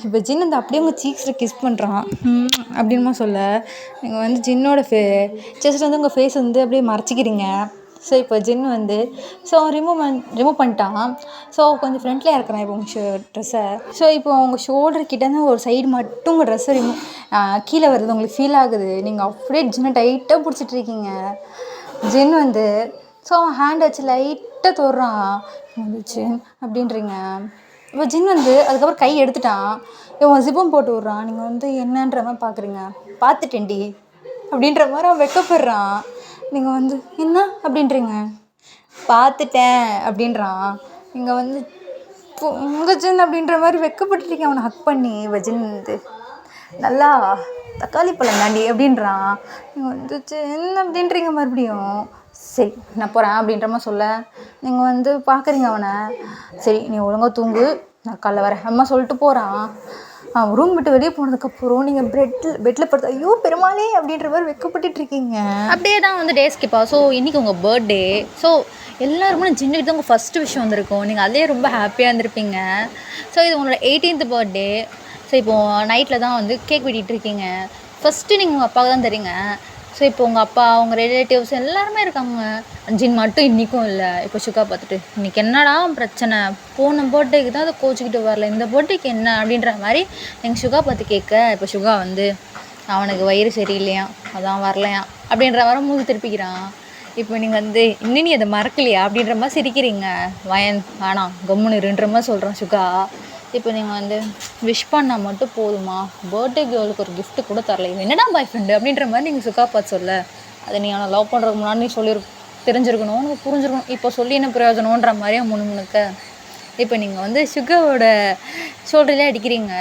இப்போ ஜின் வந்து அப்படியே உங்கள் சீக்ஸில் கிஸ் பண்ணுறான் அப்படின்மா சொல்ல நீங்கள் வந்து ஜின்னோட செஸ்ட் வந்து உங்கள் ஃபேஸ் வந்து அப்படியே மறைச்சிக்கிறீங்க. ஸோ இப்போ ஜின் வந்து ரிமூவ் பண்ணிட்டான். ஸோ கொஞ்சம் ஃப்ரண்ட்லியாக இருக்கிறான் இப்போ உங்கள் ட்ரெஸ்ஸை. ஸோ இப்போ உங்கள் ஷோல்டர் கிட்டேருந்து ஒரு சைடு மட்டும் உங்கள் ட்ரெஸ்ஸை கீழே வருது, உங்களுக்கு ஃபீல் ஆகுது. நீங்கள் அப்படியே ஜின்னை டைட்டாக பிடிச்சிட்ருக்கீங்க. ஜின் வந்து ஸோ அவன் ஹேண்ட் வச்சு லைட்டாக தொடுறான். வந்துச்சு அப்படின்றீங்க. இப்போ ஜின் வந்து அதுக்கப்புறம் கை எடுத்துட்டான். இவன் ஜிப்பும் போட்டு விட்றான். நீங்கள் வந்து என்னன்ற மாதிரி பார்க்குறீங்க. பார்த்துட்டேன்டி அப்படின்ற மாதிரி அவன் வெக்கப்படுறான். நீங்கள் வந்து என்ன அப்படின்றீங்க. பார்த்துட்டேன் அப்படின்றான். நீங்கள் வந்து உங்கள் ஜின் அப்படின்ற மாதிரி வெக்கப்பட்டுருக்கீங்க. அவனை ஹக் பண்ணி ஜின் வந்து நல்லா தக்காளி பழம் தாண்டி அப்படின்றான். நீங்கள் வந்து ஜின் அப்படின்றீங்க மறுபடியும். சரி நான் போகிறேன் அப்படின்ற மாதிரி சொல்ல நீங்கள் வந்து பார்க்குறீங்க அவனை. சரி நீ ஒழுங்காக தூங்கு, நான் காலைல வரேன் அம்மா சொல்லிட்டு போகிறான். அவன் ரூம் விட்டு வெளியே போனதுக்கப்புறம் நீங்கள் பெட்டில் படுத்து ஐயோ பெருமாளே அப்படின்ற மாதிரி வெக்கப்பட்டுருக்கீங்க. அப்படியே தான் வந்து டேஸ் ஸ்கிப்பா. ஸோ இன்றைக்கி உங்கள் பர்த்டே. ஸோ எல்லாருமே ஜின்னுக்கிட்ட உங்கள் ஃபஸ்ட்டு விஷயம் வந்திருக்கும். நீங்கள் அதே ரொம்ப ஹாப்பியாக இருந்திருப்பீங்க. ஸோ இது உங்களோட 18th பர்த்டே. ஸோ இப்போது நைட்டில் தான் வந்து கேக் வெட்டிகிட்ருக்கீங்க. ஃபஸ்ட்டு நீங்கள் உங்கள் அப்பாவுக்கு தான் தெரியுங்க. ஸோ இப்போ உங்கள் அப்பா, அவங்க ரிலேட்டிவ்ஸ் எல்லாருமே இருக்காங்க. ஜின் மட்டும் இன்றைக்கும் இல்லை. இப்போ சுகா பார்த்துட்டு இன்றைக்கி என்னடா பிரச்சனை, போன பர்த்டேக்கு தான் அதை கோச்சிக்கிட்டு வரல, இந்த பர்த்டேக்கு என்ன அப்படின்ற மாதிரி எங்கள் சுகா பார்த்து கேட்க இப்போ சுகா வந்து அவனுக்கு வயிறு சரியில்லையா அதான் வரலையா அப்படின்ற மாதிரி மூஞ்சி திருப்பிக்கிறான். இப்போ நீங்கள் வந்து இன்னும் நீ அதை மறக்கலையா அப்படின்ற மாதிரி சிரிக்கிறீங்க. வேணாம் கம்முன்னு இருன்ற மாதிரி சொல்கிறான் சுகா. இப்போ நீங்கள் வந்து விஷ் பண்ணால் மட்டும் போதுமா, பர்த்டே கேர்ளுக்கு ஒரு கிஃப்ட்டு கூட தரல, இவன் என்னடா பாய் ஃப்ரெண்டு அப்படின்ற மாதிரி நீங்கள் சுகா பார்த்து சொல்ல அதை நீ அவனை லவ் பண்ணுறதுக்கு முன்னாடி நீ தெரிஞ்சிருக்கணும், உனக்கு புரிஞ்சிருக்கணும், இப்போ சொல்லி என்ன பிரயோஜனன்ற மாதிரியே முணுமுணுக்க இப்போ நீங்கள் வந்து சுகாவோட ஷோல்டர்லேயே அடிக்கிறீங்க.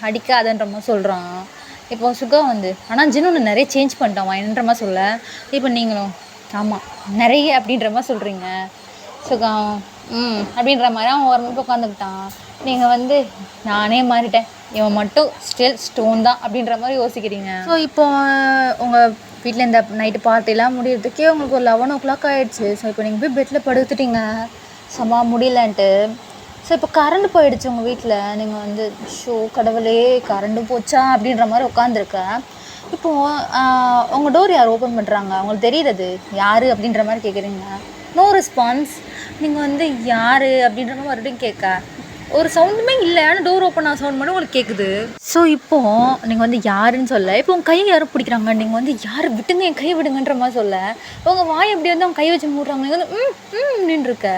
அடிக்காதன்ற மாதிரி சொல்கிறான். இப்போ சுகா வந்து ஆனால் ஜின் ஒன்று நிறைய சேஞ்ச் பண்ணிட்டான் என்னன்ற மாதிரி சொல்ல இப்போ நீங்களும் ஆமாம் நிறைய அப்படின்ற மாதிரி சொல்கிறீங்க. சுகா அப்படின்ற மாதிரி அவன் ஒரு மாதிரி உட்காந்துக்கிட்டான். நீங்கள் வந்து நானே மாறிட்டேன், இவன் மட்டும் ஸ்டில் ஸ்டோன் தான் அப்படின்ற மாதிரி யோசிக்கிறீங்க. ஸோ இப்போ உங்கள் வீட்டில் இந்த நைட்டு பார்ட்டிலாம் முடியறதுக்கே உங்களுக்கு ஒரு 11 o'clock ஆகிடுச்சு. ஸோ இப்போ நீங்கள் போய் பெட்டில் படுத்துட்டீங்க சமா முடியலன்ட்டு. ஸோ இப்போ கரண்ட் போயிடுச்சு உங்கள் வீட்டில். நீங்கள் வந்து கடவுளே கரண்ட்டு போச்சா அப்படின்ற மாதிரி உட்காந்துருக்க. இப்போது உங்கள் டோர் யார் ஓப்பன் பண்ணுறாங்க, உங்களுக்கு தெரியுது யார் அப்படின்ற மாதிரி கேட்குறீங்க. No response. நீங்கள் வந்து யார் அப்படின்ற மாதிரி மறுபடியும் கேட்க ஒரு சவுண்டுமே இல்லை, ஆனால் டோர் ஓப்பன் ஆக சவுண்ட் மட்டும் உங்களுக்கு கேட்குது. ஸோ இப்போது நீங்கள் வந்து யாருன்னு சொல்ல இப்போ உங்கள் கையை யாரும் பிடிக்கிறாங்க. நீங்கள் வந்து யார் விட்டுங்க என் கை விடுங்கன்ற மாதிரி சொல்ல உங்கள் வாய் எப்படி வந்து அவங்க கை வச்சு மூடுறாங்க. நீங்கள் வந்து நின்றுருக்க.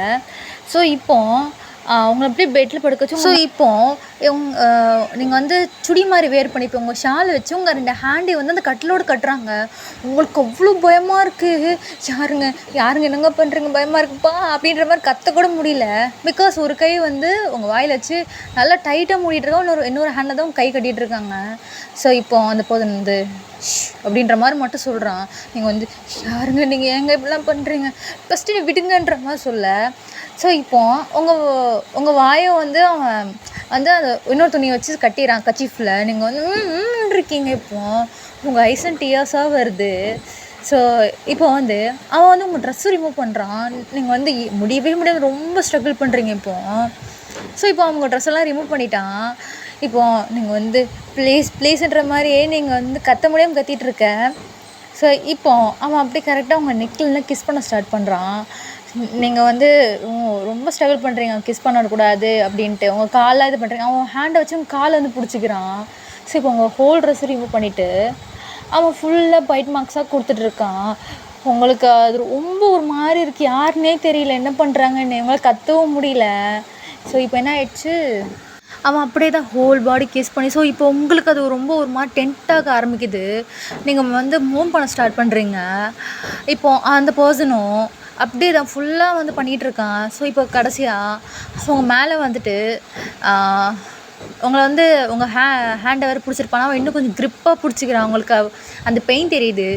ஸோ இப்போது உங்களை அப்படியே பெட்டில் படுக்க வச்சு ஸோ இப்போது நீங்கள் வந்து சுடி மாதிரி வேர் பண்ணி இப்போ உங்கள் ஷால் வச்சு உங்கள் 2 ஹேண்டை வந்து அந்த கட்டிலோடு கட்டுறாங்க. உங்களுக்கு அவ்வளோ பயமாக இருக்குது. யாருங்க என்னங்க பண்ணுறீங்க, பயமாக இருக்குப்பா அப்படின்ற மாதிரி கத்தக்கூட முடியல. பிகாஸ் ஒரு கை வந்து உங்கள் வாயில் வச்சு நல்லா டைட்டாக மூடிட்டுருக்கோம், இன்னொரு ஹேண்டில் தான் கை கட்டிகிட்டு இருக்காங்க. ஸோ இப்போது அந்த போதும் வந்து அப்படின்ற மாதிரி மட்டும் சொல்கிறான். நீங்கள் வந்து யாருங்க நீங்கள் ஏங்க இப்படிலாம் பண்ணுறீங்க, ஃபஸ்ட்டு நீ விடுங்கன்ற மாதிரி சொல்ல. ஸோ இப்போது உங்கள் வாயை வந்து அவன் வந்து அந்த இன்னொரு துணியை வச்சு கட்டிடுறான் கச்சீஃபில். நீங்கள் வந்து இருக்கீங்க. இப்போது உங்கள் ஐஸ் அண்ட் டியர்ஸாக வருது. ஸோ இப்போ வந்து அவன் வந்து உங்கள் ட்ரெஸ்ஸு ரிமூவ் பண்ணுறான். நீங்கள் வந்து முடியாமல் ரொம்ப ஸ்ட்ரகிள் பண்ணுறீங்க இப்போது. ஸோ இப்போ அவங்க ட்ரெஸ்ஸெல்லாம் ரிமூவ் பண்ணிட்டான். இப்போது நீங்கள் வந்து ப்ளீஸ்ன்ற மாதிரியே நீங்கள் வந்து கத்த முடியாமல் கத்திகிட்ருக்க. ஸோ இப்போது அவன் அப்படியே கரெக்டாக உங்கள் நெக்கில் கிஸ் பண்ண ஸ்டார்ட் பண்ணுறான். நீங்கள் வந்து ரொம்ப ஸ்ட்ரகிள் பண்ணுறீங்க கிஸ் பண்ணக்கூடாது அப்படின்ட்டு உங்கள் காலில் இது பண்ணுறீங்க. அவன் ஹேண்டை வச்சு உங்கள் காலை வந்து பிடிச்சிக்கிறான். ஸோ இப்போ உங்கள் ஹோல் ட்ரெஸ் ரிமூவ் பண்ணிவிட்டு அவன் ஃபுல்லாக பைட் மார்க்ஸாக கொடுத்துட்ருக்கான். உங்களுக்கு அது ரொம்ப ஒரு மாதிரி இருக்குது, யாருன்னே தெரியல என்ன பண்ணுறாங்கன்னு, உங்களால் கத்தவும் முடியல. ஸோ இப்போ என்ன ஆயிடுச்சு, அவன் அப்படியே தான் ஹோல் பாடி கிஸ் பண்ணி ஸோ இப்போ உங்களுக்கு அது ரொம்ப ஒரு மாதிரி டென்ட்டாக ஆரம்பிக்குது. நீங்கள் வந்து மூவ் பண்ண ஸ்டார்ட் பண்ணுறீங்க. இப்போது அந்த பர்சனும் அப்படியே தான் ஃபுல்லாக வந்து பண்ணிகிட்ருக்கான். ஸோ இப்போ கடைசியாக ஸோ உங்கள் மேலே வந்துட்டு உங்களை வந்து உங்கள் ஹேண்டை வேறு பிடிச்சிருப்பான். அவன் இன்னும் கொஞ்சம் க்ரிப்பாக பிடிச்சிக்கிறான். உங்களுக்கு அந்த பெயின் தெரியுது.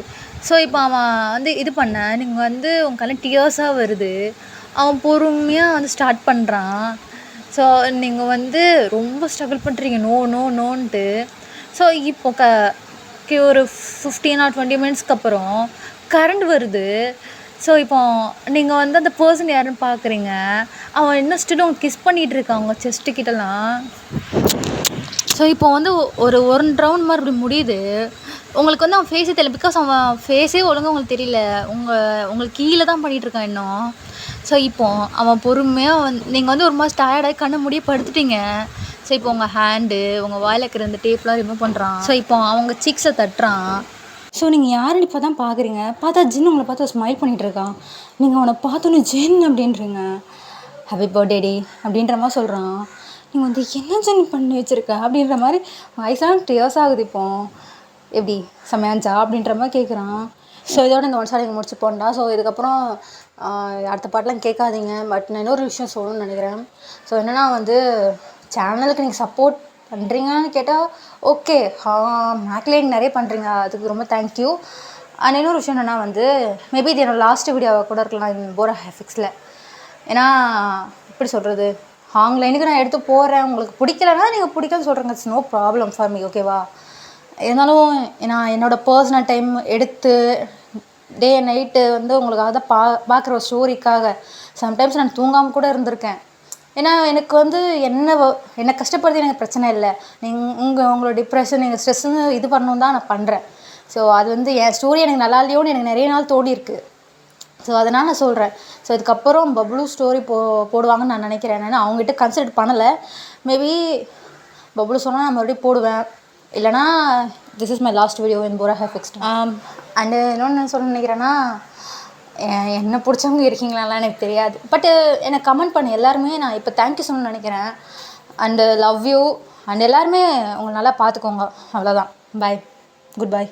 ஸோ இப்போ அவன் வந்து இது பண்ண நீங்கள் வந்து உங்கள் கண்ணில் டியர்ஸாக வருது. அவன் பொறுமையாக வந்து ஸ்டார்ட் பண்ணுறான். ஸோ நீங்கள் வந்து ரொம்ப ஸ்ட்ரகிள் பண்ணுறீங்க நோன்ட்டு. ஸோ இப்போ ஒரு 15 ஆர் 20 மினிட்ஸ்க்கு அப்புறம் கரண்ட் வருது. ஸோ இப்போ நீங்கள் வந்து அந்த பர்சன் யாருன்னு பார்க்குறீங்க. அவன் இன்னும் ஸ்டில் அவங்க கிஸ் பண்ணிகிட்டு இருக்கான் அவங்க செஸ்ட்டு கிட்டலாம். ஸோ இப்போ வந்து ஒரு 1 ரவுண்ட் மாதிரி இப்படி முடியுது. உங்களுக்கு வந்து அவன் ஃபேஸே தெரியல. பிகாஸ் அவன் ஃபேஸே ஒழுங்காக உங்களுக்கு தெரியல. உங்களுக்கு கீழே தான் பண்ணிகிட்ருக்கான் இன்னும். ஸோ இப்போ அவன் பொறுமையாக நீங்கள் வந்து ஒரு மாதிரி டயர்டாகி கண்ணை மூடியே படுத்துட்டீங்க. ஸோ இப்போ உங்கள் ஹேண்டு உங்கள் வாயில் இருக்கிற அந்த டேப்லாம் ரிமூவ் பண்ணுறான். ஸோ இப்போ அவங்க சீக்ஸை தட்டுறான். ஸோ நீங்கள் யாருன்னு இப்போ தான் பார்க்குறீங்க. பார்த்தா ஜின் உங்களை பார்த்து ஸ்மைல் பண்ணிகிட்டு இருக்கான். நீங்கள் அவனை பார்த்தோன்னே ஜின் அப்படின்றீங்க. ஹாப்பி பர்த்டே டே அப்படின்ற மாதிரி சொல்கிறான். நீங்கள் வந்து என்ன ஜின் பண்ணி வச்சுருக்க அப்படின்ற மாதிரி வயசான டியர்ஸ் ஆகுது. இப்போ எப்படி செமையாஞ்சா அப்படின்ற மாதிரி கேட்குறான். ஸோ இதோட இந்த ஒன் ஷாட் நீங்கள் முடிச்சு போண்டா. ஸோ இதுக்கப்புறம் அடுத்த பாட்டெலாம் கேட்காதீங்க. பட் நான் இன்னொரு விஷயம் சொல்லணும்னு நினைக்கிறேன். ஸோ என்னென்னா வந்து சேனலுக்கு நீங்கள் சப்போர்ட் பண்ணுறீங்கன்னு கேட்டால் ஓகே, மேக்லேன் நிறைய பண்ணுறீங்க, அதுக்கு ரொம்ப தேங்க்யூ. அண்ட் இன்னொரு விஷயம் என்னென்னா வந்து மேபி இது என்னோடய லாஸ்ட் வீடியோவை கூட இருக்கலாம் இந்த போரா ஹேஃபிக்ஸில். ஏன்னா எப்படி சொல்கிறது, ஆன்லைனுக்கு நான் எடுத்து போகிறேன். உங்களுக்கு பிடிக்கலன்னா நீங்கள் பிடிக்கலன்னு சொல்கிறேங்க. It's no problem for me, ஓகேவா? இருந்தாலும் நான் என்னோடய பர்சனல் டைம் எடுத்து டே அண்ட் நைட்டு வந்து உங்களுக்காக தான் பார்க்குற ஒரு ஸ்டோரிக்காக சம்டைம்ஸ் நான் தூங்காமல் கூட இருந்திருக்கேன். ஏன்னா எனக்கு வந்து என்னை கஷ்டப்படுறது எனக்கு பிரச்சனை இல்லை. உங்களோட டிப்ரெஷன் நீங்கள் ஸ்ட்ரெஸ்ஸுன்னு இது பண்ணணும் தான் நான் பண்ணுறேன். ஸோ அது வந்து என் ஸ்டோரி எனக்கு நல்லா இல்லையோன்னு எனக்கு நிறைய நாள் தோடி இருக்குது. ஸோ அதனால் நான் சொல்கிறேன். ஸோ இதுக்கப்புறம் பப்ளூ ஸ்டோரி போடுவாங்கன்னு நான் நினைக்கிறேன். ஏன்னா அவங்ககிட்ட கன்சிடர் பண்ணலை. மேபி பப்ளூ சொன்னால் நான் மறுபடியும் போடுவேன். இல்லைனா this is my last video in போரா ஹேர் ஃபிக்ஸ்ட். அண்டு இன்னொன்று சொல்ல நினைக்கிறேன்னா, என்ன பிடிச்சவங்க இருக்கீங்களாலாம் எனக்கு தெரியாது. பட்டு எனக்கு கமெண்ட் பண்ண எல்லாருமே நான் இப்போ தேங்க்யூ சொல்லணும்னு நினைக்கிறேன். And love you. அண்ட் எல்லாருமே உங்களை நல்லா பார்த்துக்கோங்க. அவ்வளோதான். பாய். குட் பாய்.